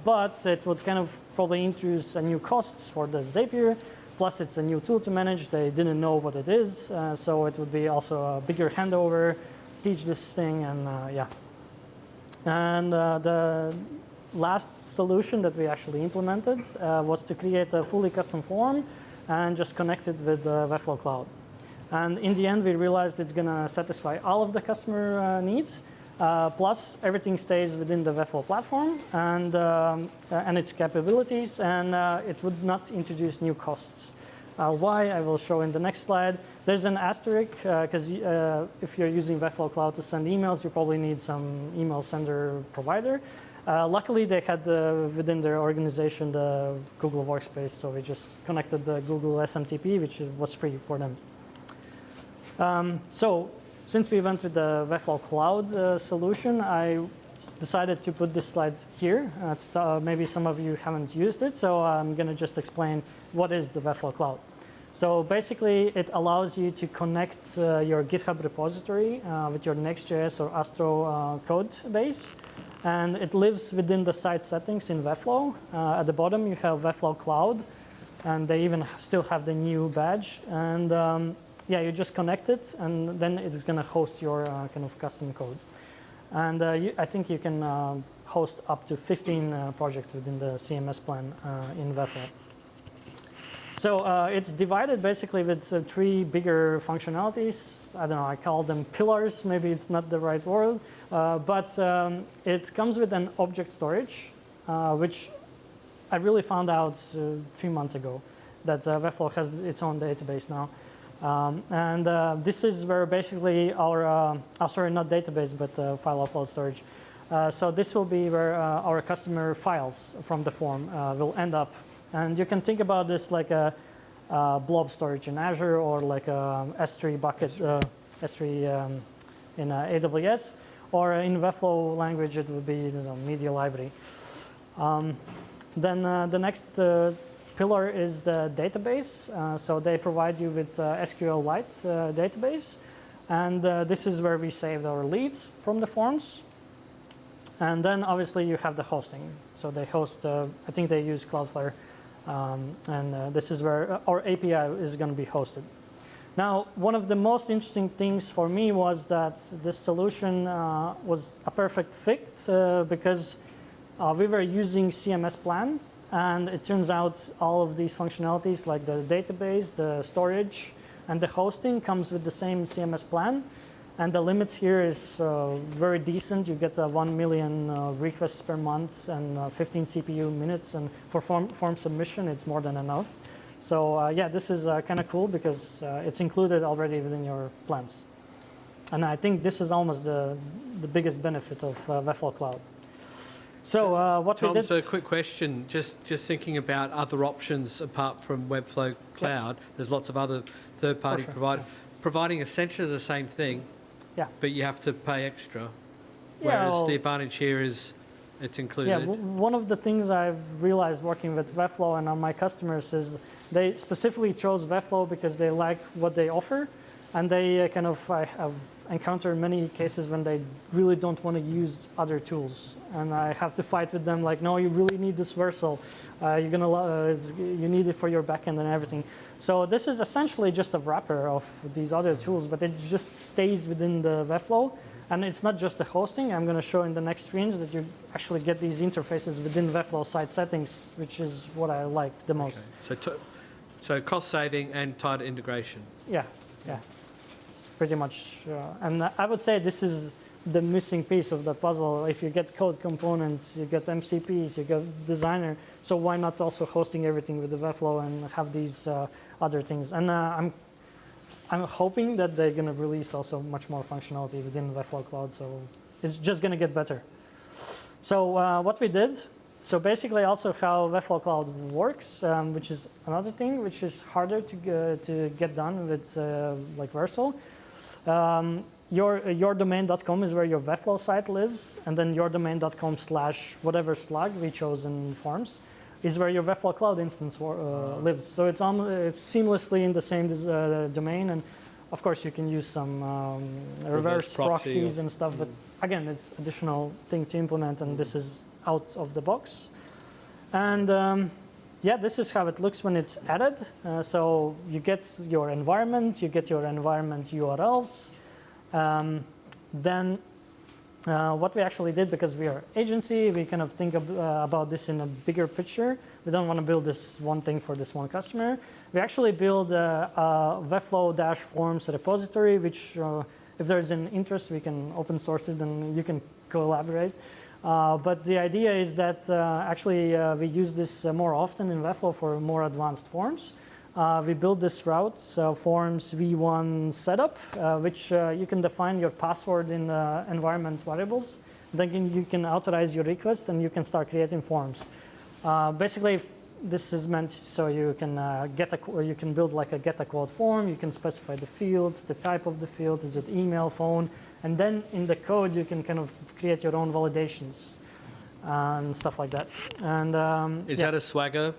E: but it would kind of probably introduce new costs for the Zapier. Plus, it's a new tool to manage. They didn't know what it is, so it would be also a bigger handover, teach this thing, and yeah. And the last solution that we actually implemented was to create a fully custom form and just connect it with Webflow Cloud. And in the end, we realized it's going to satisfy all of the customer needs. Plus, everything stays within the Webflow platform and its capabilities, and it would not introduce new costs. Why, I will show in the next slide. There's an asterisk, because if you're using Webflow Cloud to send emails, you probably need some email sender provider. Luckily, they had within their organization the Google Workspace, so we just connected the Google SMTP, which was free for them. So since we went with the Webflow Cloud solution, I decided to put this slide here. Maybe some of you haven't used it, so I'm going to just explain what is the Webflow Cloud. So basically, it allows you to connect your GitHub repository with your Next.js or Astro code base. And it lives within the site settings in Webflow. At the bottom, you have Webflow Cloud, and they even still have the new badge. And yeah, you just connect it, and then it's going to host your kind of custom code. And I think you can host up to 15 projects within the CMS plan in Webflow. So it's divided basically with 3 bigger functionalities. I don't know, I call them pillars. Maybe it's not the right word. But it comes with an object storage, which I really found out 3 months ago, that Webflow has its own database now. And this is where basically our, sorry, not database, but file upload storage. So this will be where our customer files from the form will end up. And you can think about this like a blob storage in Azure or like a S3 bucket, S3 in AWS, or in Webflow language, it would be media library. Then the next pillar is the database. So they provide you with SQLite database. And this is where we saved our leads from the forms. And then obviously you have the hosting. So they host, I think they use Cloudflare. And this is where our API is going to be hosted. Now, one of the most interesting things for me was that this solution was a perfect fit because we were using CMS plan, and it turns out all of these functionalities like the database, the storage, and the hosting comes with the same CMS plan. And the limits here is very decent. You get 1 million requests per month and 15 CPU minutes. And for form submission, it's more than enough. So yeah, this is kind of cool because it's included already within your plans. And I think this is almost the biggest benefit of Webflow Cloud. So what
A: Tom,
E: we did...
A: so a quick question, just thinking about other options apart from Webflow Cloud, there's lots of other third-party providers. providing essentially the same thing,
E: Yeah.
A: but you have to pay extra.
E: Yeah,
A: Whereas
E: well-
A: the advantage here is it's included.
E: Yeah, one of the things I've realized working with Webflow and on my customers is they specifically chose Webflow because they like what they offer, and they I have encountered many cases when they really don't want to use other tools, and I have to fight with them like, no, you really need this Versal, you need it for your backend and everything. So this is essentially just a wrapper of these other tools, but it just stays within the Webflow. And it's not just the hosting. I'm going to show in the next screens that you actually get these interfaces within Webflow site settings, which is what I like the most.
A: Okay. So cost saving and tighter integration.
E: Yeah. It's pretty much. And I would say this is the missing piece of the puzzle. If you get code components, you get MCPs, you get designer. So why not also hosting everything with the Webflow and have these other things? And I'm hoping that they're going to release also much more functionality within Webflow Cloud, so it's just going to get better. So what we did, so basically also how Webflow Cloud works, which is another thing which is harder to get done with like Versal. Yourdomain.com is where your Webflow site lives, and then yourdomain.com/whatever slug we chose in forms is where your Webflow Cloud instance lives. So it's seamlessly in the same domain, and of course you can use some reverse proxies and stuff, but again, it's additional thing to implement, and this is out of the box. And yeah, this is how it looks when it's added. So you get your environment, you get your environment URLs. Then what we actually did, because we are agency, we kind of think about this in a bigger picture. We don't want to build this one thing for this one customer. We actually build a Webflow-forms repository, which if there's an interest, we can open source it and you can collaborate. But the idea is that actually we use this more often in Webflow for more advanced forms. We build this route, forms v1 setup, which you can define your password in environment variables. Then you can authorize your request and you can start creating forms. Basically, this is meant so you can you can build like a get a quote form. You can specify the fields, the type of the field, is it email, phone, and then in the code you can kind of create your own validations and stuff like that. And
A: is that a Swagger?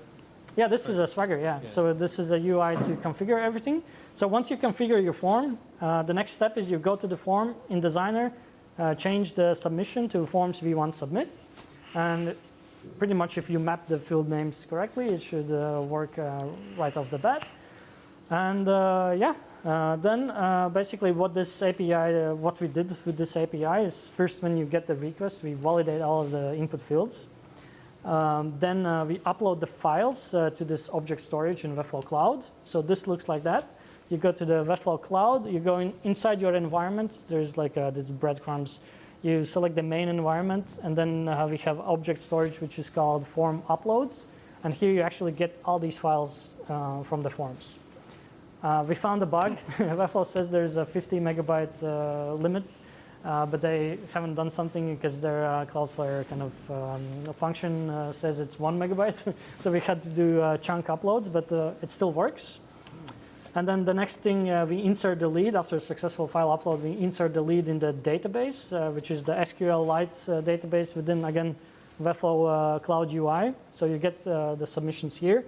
E: Yeah, this is a Swagger, yeah. So this is a UI to configure everything. So once you configure your form, the next step is you go to the form in Designer, change the submission to forms v1 submit. And pretty much if you map the field names correctly, it should work right off the bat. And then basically what this API, what we did with this API is first when you get the request, we validate all of the input fields. Then we upload the files to this object storage in Webflow Cloud. So this looks like that. You go to the Webflow Cloud, you go inside your environment, there's like these breadcrumbs. You select the main environment, and then we have object storage, which is called form uploads. And here you actually get all these files from the forms. We found a bug. Webflow says there's a 50 megabyte limit. But they haven't done something because their Cloudflare kind of function says it's 1 megabyte. So we had to do chunk uploads, but it still works. And then the next thing, we insert the lead. After a successful file upload, we insert the lead in the database, which is the SQLite database within, again, Webflow Cloud UI. So you get the submissions here.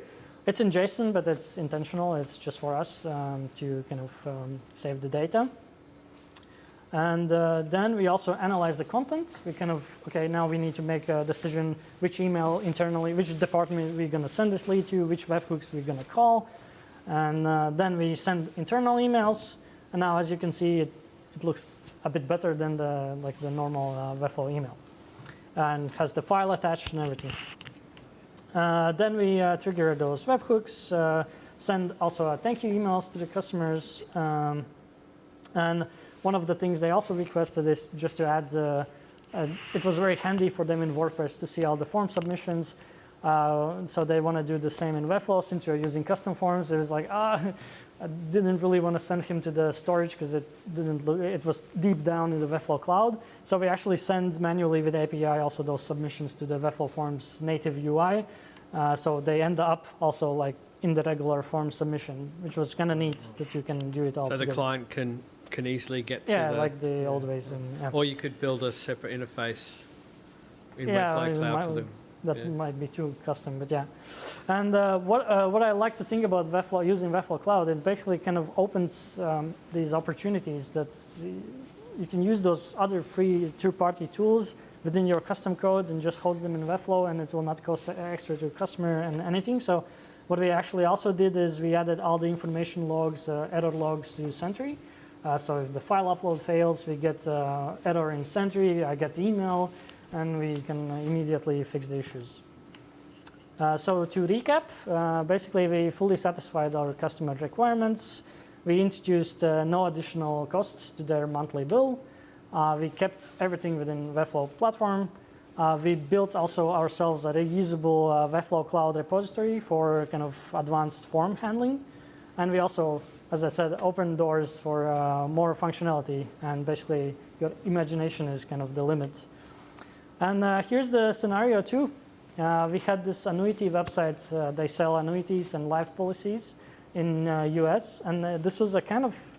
E: It's in JSON, but it's intentional. It's just for us to kind of save the data. And then we also analyze the content. We kind of, okay, now we need to make a decision which email internally, which department we're going to send this lead to, which webhooks we're going to call. And then we send internal emails. And now, as you can see, it looks a bit better than the normal Webflow email. And has the file attached and everything. Then we trigger those webhooks, send also thank you emails to the customers. And one of the things they also requested is just to add, it was very handy for them in WordPress to see all the form submissions. So they want to do the same in Webflow. Since we're using custom forms, it was like, I didn't really want to send him to the storage because it was deep down in the Webflow Cloud. So we actually send manually with API also those submissions to the Webflow Forms native UI. So they end up also like in the regular form submission, which was kind of neat that you can do it all
A: So
E: together.
A: the client can easily get to
E: Yeah,
A: the...
E: like the old ways.
A: Or you could build a separate interface in
E: Yeah,
A: Webflow
E: it
A: Cloud
E: might-
A: for them.
E: That
A: Yeah.
E: might be too custom, but yeah. And what I like to think about Webflow, using Webflow Cloud, it basically kind of opens these opportunities that you can use those other free third-party tools within your custom code and just host them in Webflow, and it will not cost extra to customer and anything. So what we actually also did is we added all the information logs, error logs to Sentry. So if the file upload fails, we get error in Sentry, I get the email, and we can immediately fix the issues. So to recap, basically we fully satisfied our customer requirements. We introduced no additional costs to their monthly bill. We kept everything within Webflow platform. We built also ourselves a reusable Webflow Cloud repository for kind of advanced form handling. And we also, as I said, opened doors for more functionality, and basically your imagination is kind of the limit. And here's the scenario too. We had this annuity website. They sell annuities and life policies in US. And this was a kind of,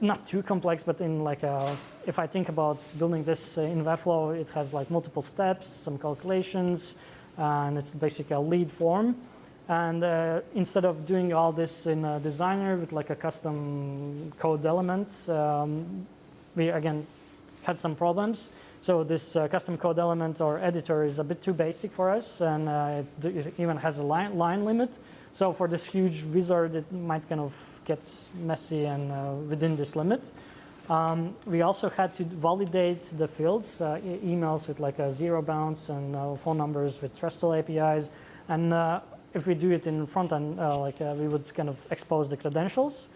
E: not too complex, but in like if I think about building this in Webflow, it has like multiple steps, some calculations, and it's basically a lead form. And instead of doing all this in a designer with like a custom code element, we again had some problems. So this custom code element or editor is a bit too basic for us, and it even has a line limit. So for this huge wizard, it might kind of get messy and within this limit. We also had to validate the fields, emails with like a zero bounds and phone numbers with RESTful APIs. And if we do it in front end, we would kind of expose the credentials.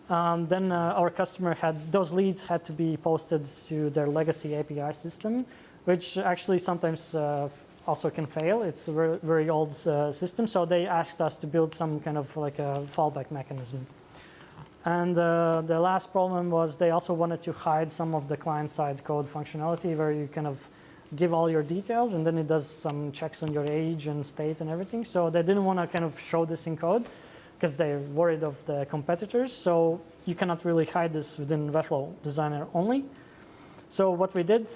E: Then our customer those leads had to be posted to their legacy API system, which actually sometimes also can fail. It's a very, very old system. So they asked us to build some kind of like a fallback mechanism. And the last problem was they also wanted to hide some of the client-side code functionality where you kind of give all your details and then it does some checks on your age and state and everything. So they didn't want to kind of show this in code because they're worried of the competitors. So you cannot really hide this within Webflow Designer only. So what we did,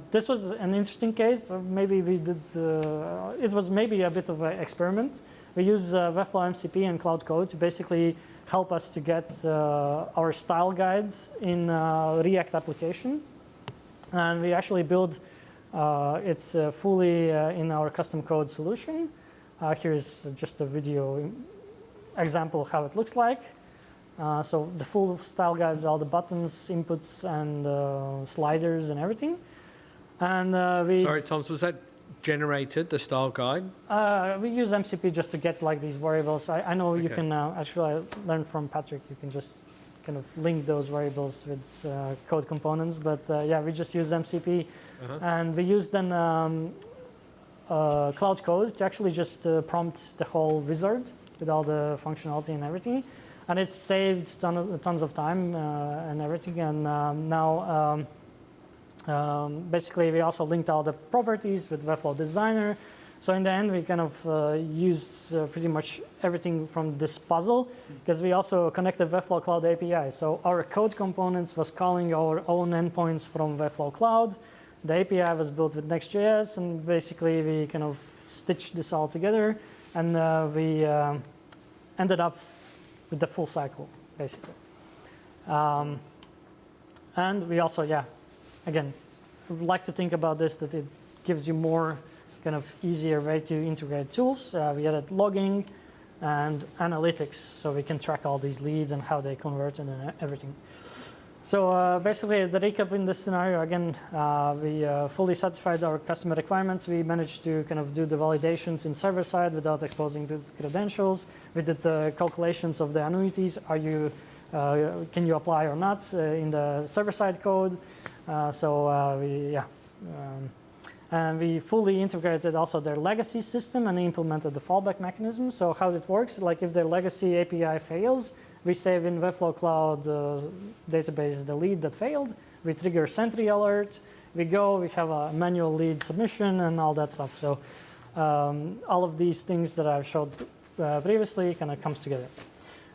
E: this was an interesting case. Maybe we did, it was maybe a bit of an experiment. We use Webflow MCP and Cloud Code to basically help us to get our style guides in React application. And we actually build it's fully in our custom code solution. Here's just a video example of how it looks like. So the full style guide with all the buttons, inputs, and sliders and everything. And
A: Sorry, Tom, was that generated, the style guide?
E: we use MCP just to get like these variables. I know you can actually, I learned from Patrick, you can just kind of link those variables with code components. But yeah, we just use MCP. And we use then Cloud Code to actually just prompt the whole wizard with all the functionality and everything. And it saved tons of time and everything. And now, basically, we also linked all the properties with Webflow Designer. So in the end, we kind of used pretty much everything from this puzzle, because we also connected Webflow Cloud API. So our code components was calling our own endpoints from Webflow Cloud. The API was built with Next.js, and basically we kind of stitched this all together, and we ended up with the full cycle, basically. And we also, yeah, again, like to think about this, that it gives you more kind of easier way to integrate tools. We added logging and analytics, so we can track all these leads and how they convert and everything. So basically, the recap in this scenario, again, we fully satisfied our customer requirements. We managed to kind of do the validations in server side without exposing the credentials. We did the calculations of the annuities. Can you apply or not in the server side code? And we fully integrated also their legacy system and implemented the fallback mechanism. So how it works, like if their legacy API fails, we save in Webflow Cloud database the lead that failed. We trigger Sentry alert. We have a manual lead submission and all that stuff. So all of these things that I've showed previously kind of comes together.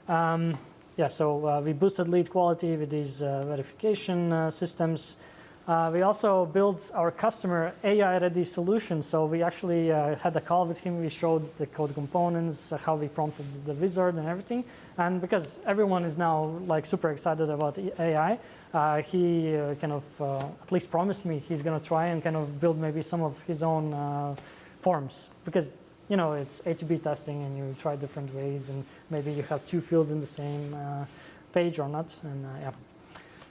E: Yeah, so we boosted lead quality with these verification systems. We also built our customer AI-ready solution. So we actually had a call with him. We showed the code components, how we prompted the wizard and everything. And because everyone is now like super excited about AI, he kind of at least promised me he's going to try and kind of build maybe some of his own forms. Because, you know, it's A/B testing and you try different ways. And maybe you have two fields in the same page or not. And yeah.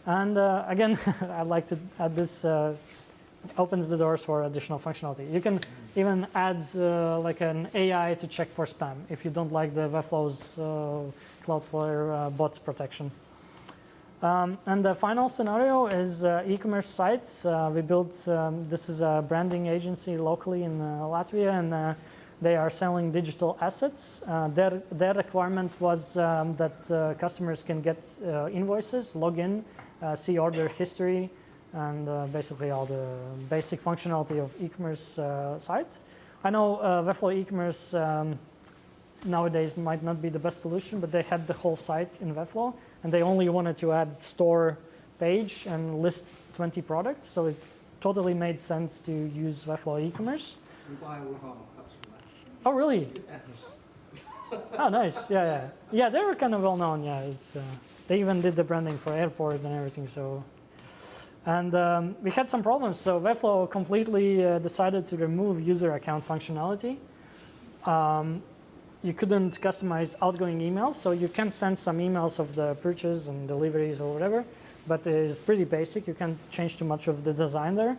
E: And again, I'd like to add this, opens the doors for additional functionality. You can even add like an AI to check for spam if you don't like the Webflow's Cloudflare bot protection. And the final scenario is e-commerce sites. We built, this is a branding agency locally in Latvia, and they are selling digital assets. Their requirement was that customers can get invoices, log in, see order history, and basically all the basic functionality of e-commerce site. I know Webflow e-commerce nowadays might not be the best solution, but they had the whole site in Webflow, and they only wanted to add store page and list 20 products, so it totally made sense to use Webflow e-commerce.
B: We buy all of our mockups from that.
E: Oh, really? Oh, nice. Yeah, yeah. Yeah, they were kind of well known. Yeah, it's, they even did the branding for airport and everything. So, and we had some problems. So Webflow completely decided to remove user account functionality. You couldn't customize outgoing emails, so you can send some emails of the purchase and deliveries or whatever, but it's pretty basic. You can't change too much of the design there.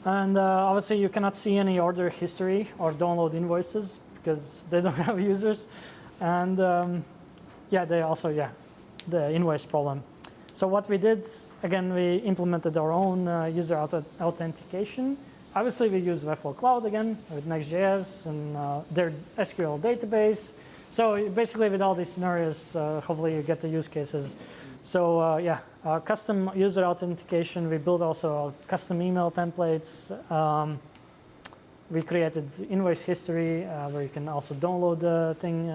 E: And obviously, you cannot see any order history or download invoices because they don't have users. And yeah, they also, yeah, the invoice problem. So what we did, again, we implemented our own user authentication. Obviously, we use Webflow Cloud again with Next.js and their SQL database. So basically, with all these scenarios, hopefully you get the use cases. So yeah, custom user authentication. We built also custom email templates. We created invoice history where you can also download the thing.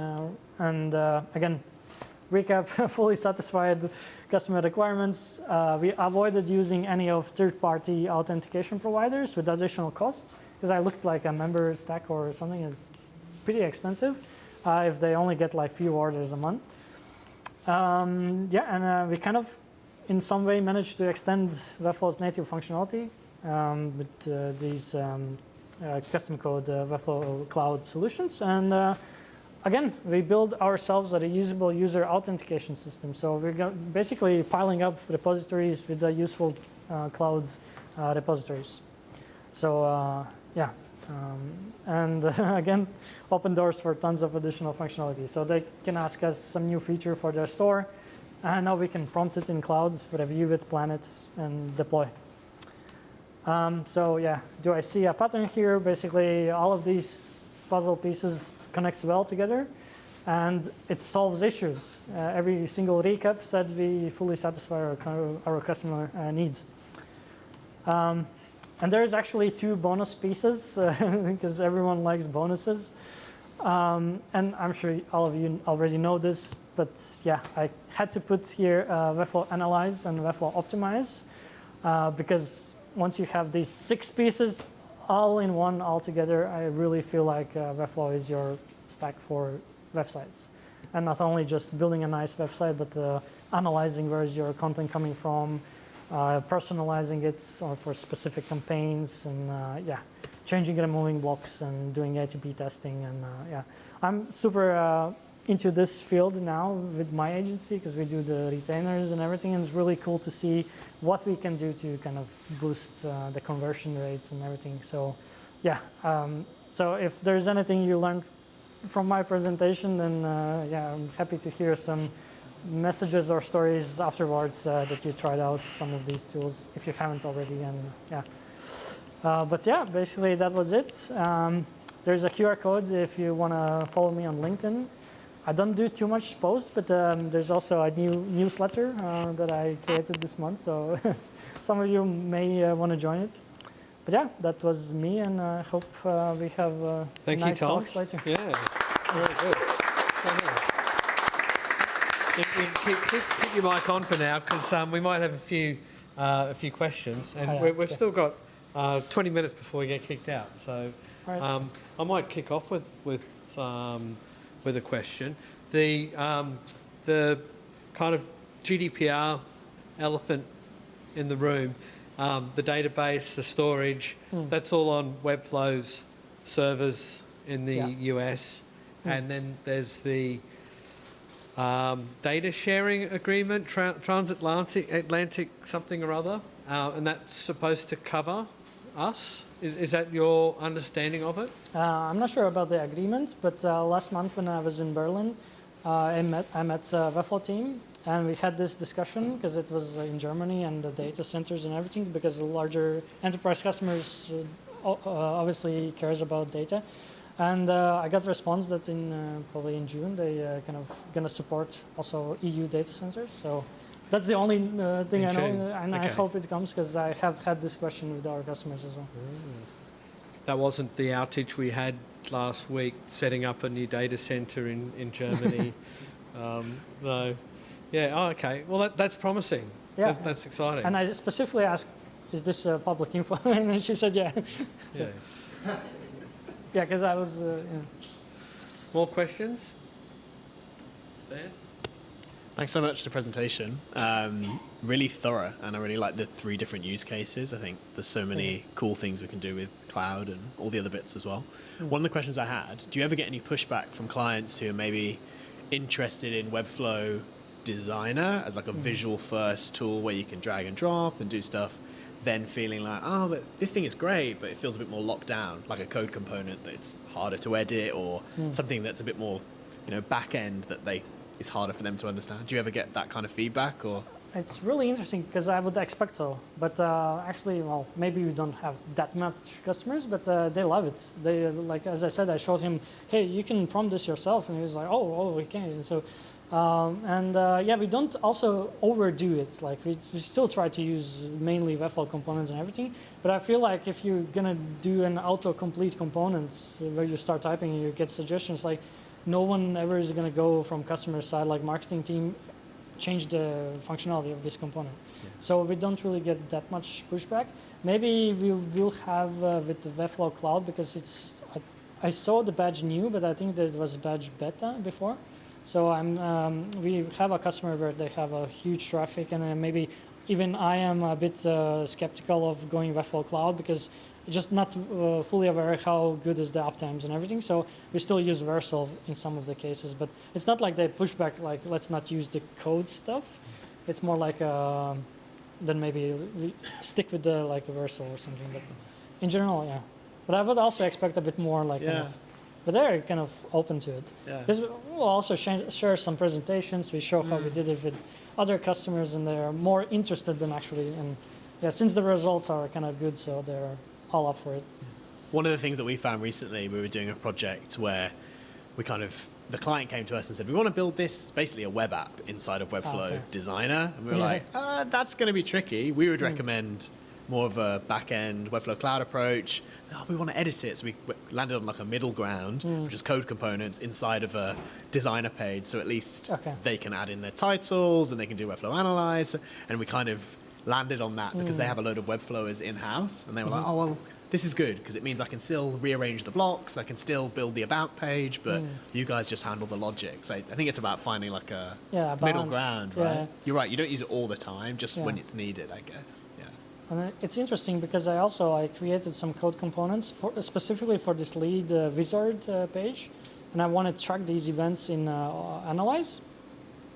E: And again, recap, fully satisfied customer requirements. We avoided using any of third-party authentication providers with additional costs because I looked like a member stack or something. It's pretty expensive if they only get like few orders a month. Yeah, and we kind of, in some way, managed to extend Webflow's native functionality with these custom code Webflow Cloud solutions. And again, we build ourselves a reusable user authentication system. So we're basically piling up repositories with the useful cloud repositories. So yeah, and again, open doors for tons of additional functionality. So they can ask us some new feature for their store, and now we can prompt it in cloud, review it, plan it, and deploy. So yeah, do I see a pattern here? Basically, all of these puzzle pieces connects well together, and it solves issues. Every single recap said we fully satisfy our customer needs. And there's actually 2 bonus pieces because everyone likes bonuses. And I'm sure all of you already know this, but yeah, I had to put here Webflow Analyze and Webflow Optimize because once you have these 6 pieces all in one, all together, I really feel like Webflow is your stack for websites. And not only just building a nice website, but analyzing where is your content coming from, personalizing it for specific campaigns, and yeah, changing and removing blocks and doing A/B testing. And yeah, I'm super into this field now with my agency because we do the retainers and everything, and it's really cool to see what we can do to kind of boost the conversion rates and everything. So yeah, so if there's anything you learned from my presentation, then yeah, I'm happy to hear some messages or stories afterwards that you tried out some of these tools if you haven't already. And yeah, but yeah, basically that was it. There's a QR code if you want to follow me on LinkedIn. I don't do too much posts, but there's also a new newsletter that I created this month, so some of you may want to join it. but yeah, that was me, and I hope we have
A: Thank
E: nice
A: you, Tom.
E: talks later.
A: Yeah, very good. Keep your mic on for now, because we might have a few questions, and we've still got 20 minutes before we get kicked out. So
E: Right.
A: I might kick off with a question. The kind of GDPR elephant in the room, the database, the storage, that's all on Webflow's servers in the US, and then there's the data sharing agreement, transatlantic something or other, and that's supposed to cover us. Is that your understanding of it?
E: I'm not sure about the agreement, but last month when I was in Berlin, I met Webflow team, and we had this discussion because it was in Germany and the data centers and everything, because the larger enterprise customers obviously cares about data. And I got a response that probably in June they kind of going to support also EU data centers. So that's the only thing I know, and I hope it comes, because I have had this question with our customers as well.
A: That wasn't the outage we had last week, setting up a new data center in Germany. No. Yeah, oh, okay. Well, that's promising.
E: Yeah.
A: That's exciting.
E: And I specifically asked, is this public info? And then she said, yeah. So, yeah, because I was,
A: More questions? Dan?
F: Thanks so much for the presentation. Really thorough, and I really like the 3 different use cases. I think there's so many cool things we can do with cloud and all the other bits as well. One of the questions I had, do you ever get any pushback from clients who are maybe interested in Webflow Designer as like a visual first tool where you can drag and drop and do stuff, then feeling like, oh, but this thing is great, but it feels a bit more locked down, like a code component that's harder to edit, or something that's a bit more, back end that is harder for them to understand? Do you ever get that kind of feedback? Or
E: it's really interesting, because I would expect so. But actually, well, maybe we don't have that much customers, but they love it. They, like, as I said, I showed him, hey, you can prompt this yourself. And he was like, oh, we can. And so, yeah, we don't also overdo it. Like, we still try to use mainly Webflow components and everything. But I feel like if you're going to do an autocomplete components where you start typing and you get suggestions, like, no one ever is going to go from customer side, like marketing team, change the functionality of this component. So we don't really get that much pushback. Maybe we will have with the Webflow Cloud, because I saw the badge new, but I think that it was badge beta before. So we have a customer where they have a huge traffic, and maybe even I am a bit skeptical of going Webflow Cloud, because just not fully aware how good is the uptimes and everything. So we still use Vercel in some of the cases, but it's not like they push back, like, let's not use the code stuff. It's more like then maybe we stick with the like Vercel or something. But in general, yeah. But I would also expect a bit more like, kind of, but they're kind of open to it. Because we'll also share some presentations. We show how we did it with other customers, and they're more interested than actually. And yeah, since the results are kind of good, so they're all up for it.
F: one of the things that we found recently, we were doing a project where the client came to us and said, we want to build this, basically a web app inside of Webflow Designer. And we were like, that's going to be tricky. We would recommend more of a back-end Webflow Cloud approach. Oh, we want to edit it. So we landed on like a middle ground, which is code components inside of a designer page. So at least they can add in their titles and they can do Webflow Analyze. And we kind of landed on that because they have a load of Webflowers in-house. And they were like, oh, well, this is good because it means I can still rearrange the blocks. I can still build the about page, but you guys just handle the logic. So I think it's about finding like a middle ground, right? You're right. You don't use it all the time, just when it's needed, I guess.
E: And it's interesting because I created some code components specifically for this lead wizard page, and I want to track these events in Analyze.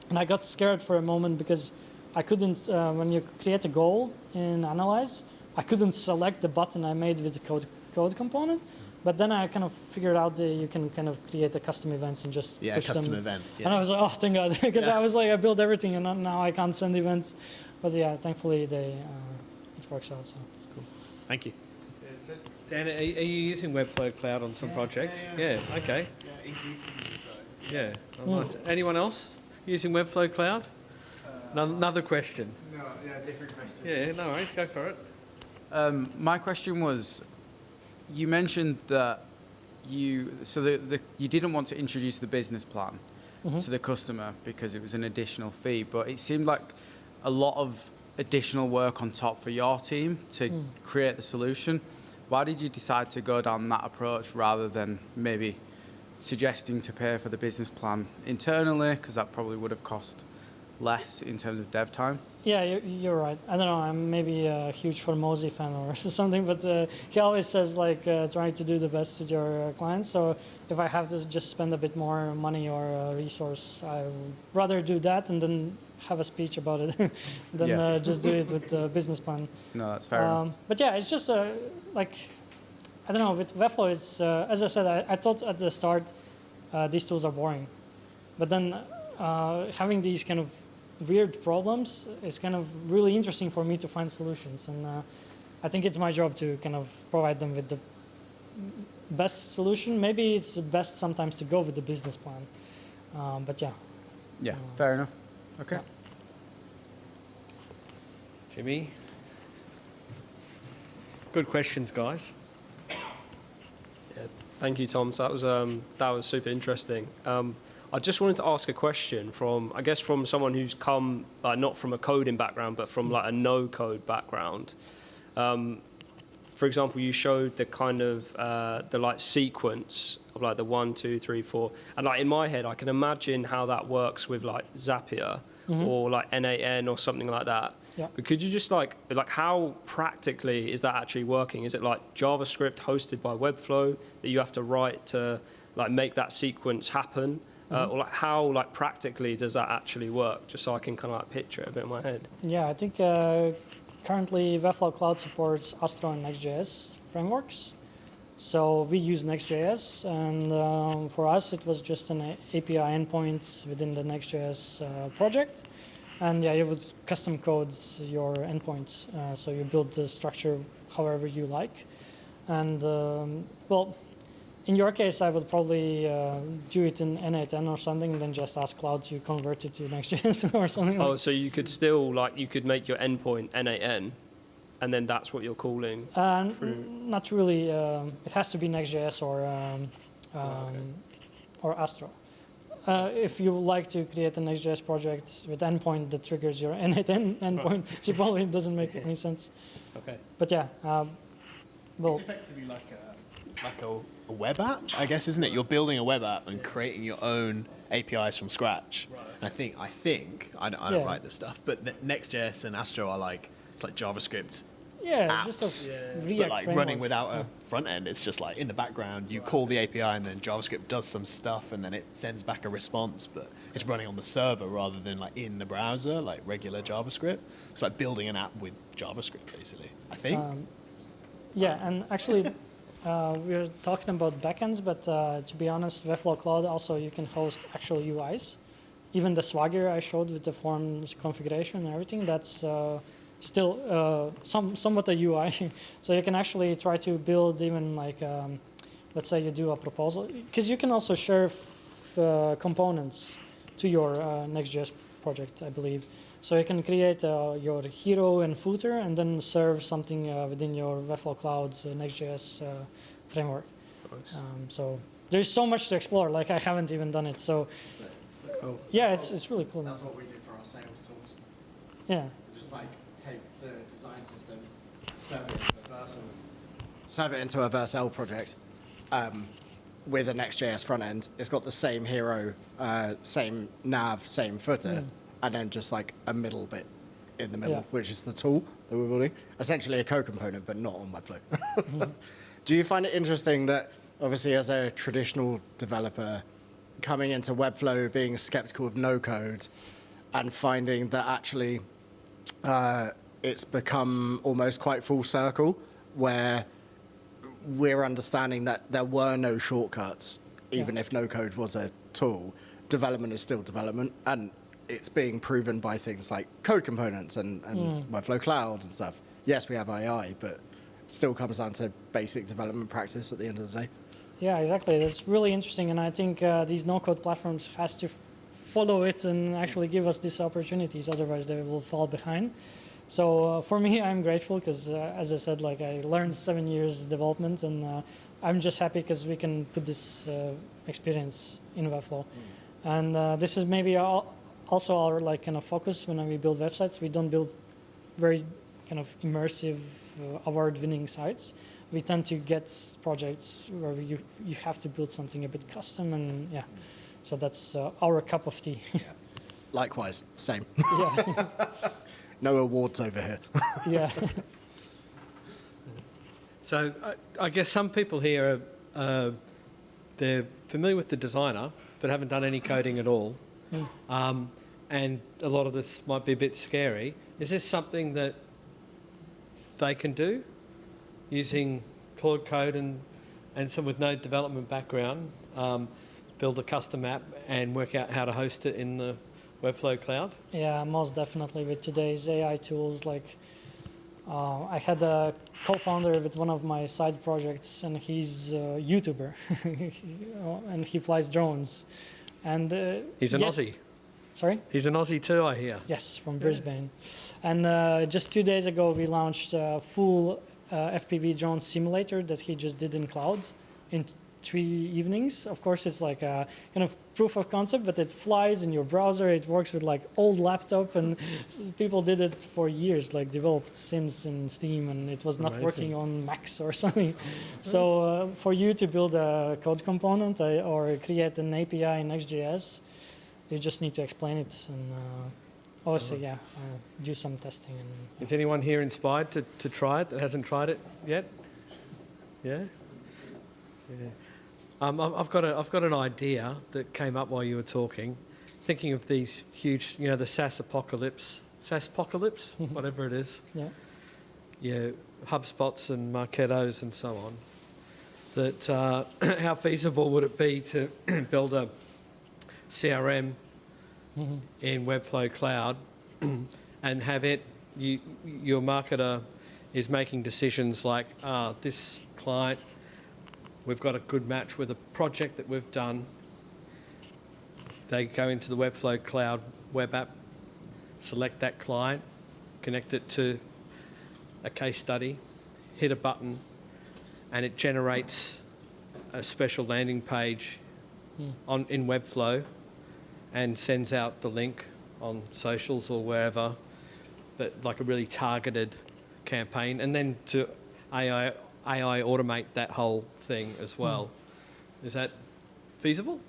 E: And I got scared for a moment because I couldn't, when you create a goal in Analyze, I couldn't select the button I made with the code component. But then I kind of figured out that you can kind of create a custom events and just push
F: custom
E: them.
F: event.
E: And I was like, oh, thank God, because I was like, I built everything and now I can't send events. But yeah, thankfully it works out. So
F: cool. Thank you.
A: Dan, are you using Webflow Cloud on some projects? Yeah, okay.
B: Yeah, increasingly so.
A: Yeah, that was nice. Anyone else using Webflow Cloud? Another question.
B: No, yeah, different question.
A: Yeah, no worries, go for it.
G: My question was, you mentioned that you didn't want to introduce the business plan to the customer because it was an additional fee, but it seemed like a lot of additional work on top for your team to create the solution. Why did you decide to go down that approach rather than maybe suggesting to pay for the business plan internally, because that probably would have cost less in terms of dev time?
E: Yeah, you're right. I don't know, I'm maybe a huge Formosi fan or something, but he always says like trying to do the best with your clients. So if I have to just spend a bit more money or resource, I would rather do that and then have a speech about it than just do it with the business plan.
G: No, that's fair enough.
E: But yeah, it's just like, I don't know, with Webflow, it's, as I said, I thought at the start these tools are boring. But then having these kind of weird problems is kind of really interesting for me to find solutions. And I think it's my job to kind of provide them with the best solution. Maybe it's best sometimes to go with the business plan. But yeah.
G: Yeah, fair enough. Okay.
E: Yeah.
A: Jimmy? Good questions, guys.
C: Thank you, Tom. So that was super interesting. I just wanted to ask a question from someone who's come not from a coding background, but from like a no-code background. For example, you showed the kind of the like sequence of like the 1, 2, 3, 4, and like in my head, I can imagine how that works with like Zapier or like NAN or something like that.
E: Yeah.
C: But could you just like how practically is that actually working? Is it like JavaScript hosted by Webflow that you have to write to like make that sequence happen? Or like how like practically does that actually work? Just so I can kind of like picture it a bit in my head.
E: Yeah, I think currently Webflow Cloud supports Astro and Next.js frameworks. So we use Next.js, and for us it was just an API endpoint within the Next.js project. And yeah, you would custom code your endpoint, so you build the structure however you like. And well, in your case, I would probably do it in N8N or something, and then just ask Cloud to convert it to Next.js or something.
C: Oh, so you could still you could make your endpoint N8N, and then that's what you're calling.
E: Not really. It has to be Next.js or Astro. If you like to create a Next.js project with endpoint that triggers your N8N endpoint, it probably doesn't make any sense.
C: Okay.
E: But yeah, well,
F: It's effectively like a web app, I guess, isn't it? You're building a web app and creating your own APIs from scratch. Right. And I think I don't write this stuff, but Next.js and Astro are like, it's like JavaScript apps,
E: it's just a React
F: but like
E: framework.
F: running without a front end. It's just like in the background, you call the API and then JavaScript does some stuff and then it sends back a response, but it's running on the server rather than like in the browser, like regular JavaScript. It's like building an app with JavaScript, basically, I think.
E: Yeah, and actually, we're talking about backends, but to be honest, Webflow Cloud also you can host actual UIs. Even the Swagger I showed with the forms configuration and everything, that's still somewhat a UI. So you can actually try to build even like, let's say you do a proposal, because you can also share components to your Next.js project, I believe. So you can create your hero and footer and then serve something within your Webflow Cloud Next.js framework. Nice. So there's so much to explore. Like I haven't even done it. So
C: Cool.
E: yeah, it's really cool.
B: That's what we do for our sales tools.
E: Yeah.
B: We just like take the design system, serve it into a Vercel project with a Next.js front end. It's got the same hero, same nav, same footer, and then just like a middle bit in the middle, which is the tool that we're building. Essentially a code component, but not on Webflow. Do you find it interesting that obviously as a traditional developer coming into Webflow, being skeptical of no code and finding that actually it's become almost quite full circle where we're understanding that there were no shortcuts, even if no code was a tool. Development is still development, and it's being proven by things like code components and Webflow Cloud and stuff. Yes, we have AI, but still comes down to basic development practice at the end of the day.
E: Yeah, exactly. That's really interesting, and I think these no-code platforms has to follow it and actually give us these opportunities. Otherwise, they will fall behind. So for me, I'm grateful because, as I said, like I learned 7 years development, and I'm just happy because we can put this experience in Webflow. And this is maybe also our like kind of focus when we build websites. We don't build very kind of immersive, award-winning sites. We tend to get projects where you have to build something a bit custom, and yeah, so that's our cup of tea.
B: Likewise, same.
E: Yeah,
B: No awards over here.
E: yeah.
A: So I guess some people here are they're familiar with the designer, but haven't done any coding at all. And a lot of this might be a bit scary. Is this something that they can do using Claude Code and some with no development background, build a custom app and work out how to host it in the Webflow Cloud?
E: Yeah, most definitely with today's AI tools. Like, I had a co-founder with one of my side projects, and he's a YouTuber, and he flies drones. And
A: He's an Aussie.
E: Sorry?
A: He's an Aussie too, I hear.
E: Yes, from Brisbane. And just 2 days ago, we launched a full FPV drone simulator that he just did in cloud in 3 evenings. Of course, it's like a kind of proof of concept, but it flies in your browser. It works with like old laptop, and people did it for years, like developed Sims in Steam, and it was not
A: Amazing.
E: working on Macs or something. So for you to build a code component or create an API in Next.js, you just need to explain it and obviously, do some testing. And
A: Is anyone here inspired to try it that hasn't tried it yet? Yeah? Yeah. I've got an idea that came up while you were talking, thinking of these huge, the SaaS apocalypse, whatever it is.
E: yeah.
A: Yeah, HubSpots and Marketos and so on. That how feasible would it be to build a CRM in Webflow Cloud and have it, your marketer is making decisions like, this client, we've got a good match with a project that we've done. They go into the Webflow Cloud web app, select that client, connect it to a case study, hit a button, and it generates a special landing page in Webflow and sends out the link on socials or wherever, that like a really targeted campaign, and then to AI automate that whole thing as well. Is that feasible?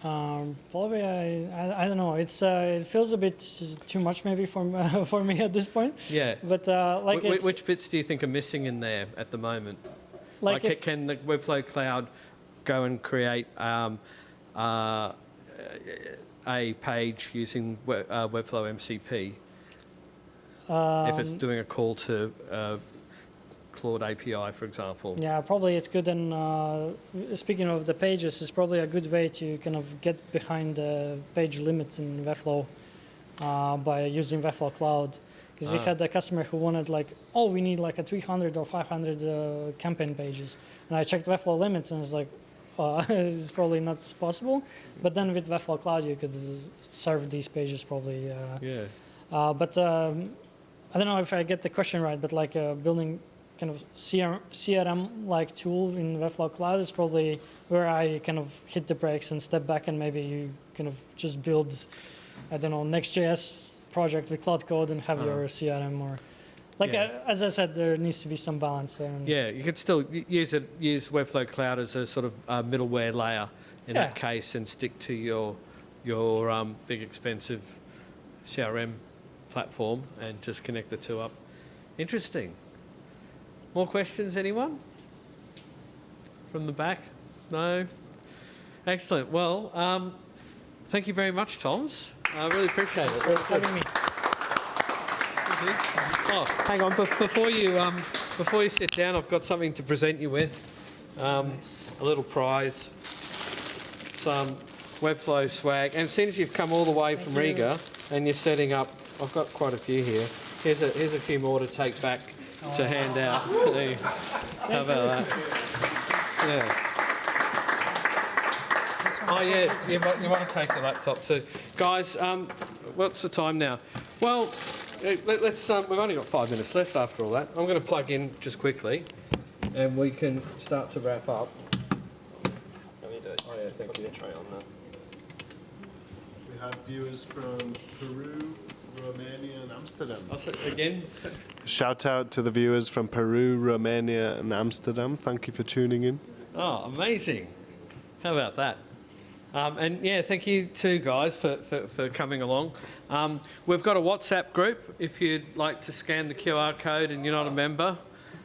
E: Probably, I don't know. It feels a bit too much maybe for me at this point.
A: Yeah.
E: But like
A: which bits do you think are missing in there at the moment?
E: Like if,
A: can the Webflow Cloud go and create a page using Webflow MCP if it's doing a call to Claude API, for example?
E: Yeah, probably it's good. And speaking of the pages, it's probably a good way to kind of get behind the page limit in Webflow by using Webflow Cloud. Because we had a customer who wanted like, we need like a 300 or 500 campaign pages. And I checked Webflow limits, and it's like, it's probably not possible. But then with Webflow Cloud, you could serve these pages probably. But I don't know if I get the question right, but like building kind of CRM-like tool in Webflow Cloud is probably where I kind of hit the brakes and step back, and maybe you kind of just build, I don't know, Next.js project with Cloud Code and have your CRM, or like as I said, there needs to be some balance there.
A: Yeah, you could still use Webflow Cloud as a sort of middleware layer in that case, and stick to your big expensive CRM platform and just connect the two up. Interesting. More questions, anyone? From the back? No? Excellent. Well, thank you very much, Toms. I really appreciate it.
E: Thanks for having me.
A: Oh, hang on. Before you sit down, I've got something to present you with. A little prize. Some Webflow swag. And as soon as you've come all the way from Riga and you're setting up, I've got quite a few here. Here's a few more to take back to hand out. How about that? Yeah. Oh yeah, you want to take the laptop too. Guys, what's the time now? Well, let's. We've only got 5 minutes left after all that. I'm going to plug in just quickly, and we can start to wrap up.
C: Let me do it.
A: Oh yeah, thank you.
C: Concentrate on that.
H: We have viewers from Peru, Romania, and Amsterdam.
A: I'll say again.
H: Shout out to the viewers from Peru, Romania, and Amsterdam. Thank you for tuning in.
A: Oh, amazing! How about that? And yeah, thank you too, guys, for coming along. We've got a WhatsApp group if you'd like to scan the QR code and you're not a member.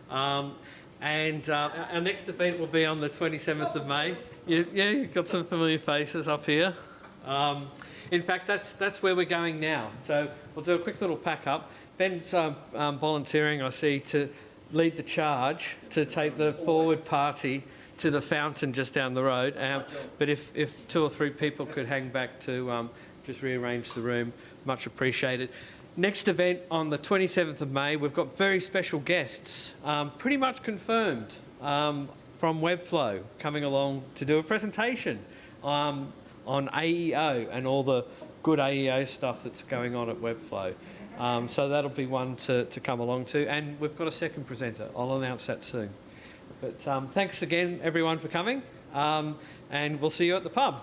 A: And our next event will be on the 27th of May. Yeah, you've got some familiar faces up here. In fact, that's where we're going now. So we'll do a quick little pack up. Ben's volunteering, I see, to lead the charge to take the forward party to the fountain just down the road. But if 2 or 3 people could hang back to just rearrange the room, much appreciated. Next event on the 27th of May, we've got very special guests, pretty much confirmed, from Webflow coming along to do a presentation on AEO and all the good AEO stuff that's going on at Webflow. So that'll be one to come along to. And we've got a second presenter. I'll announce that soon. But thanks again, everyone, for coming. And we'll see you at the pub.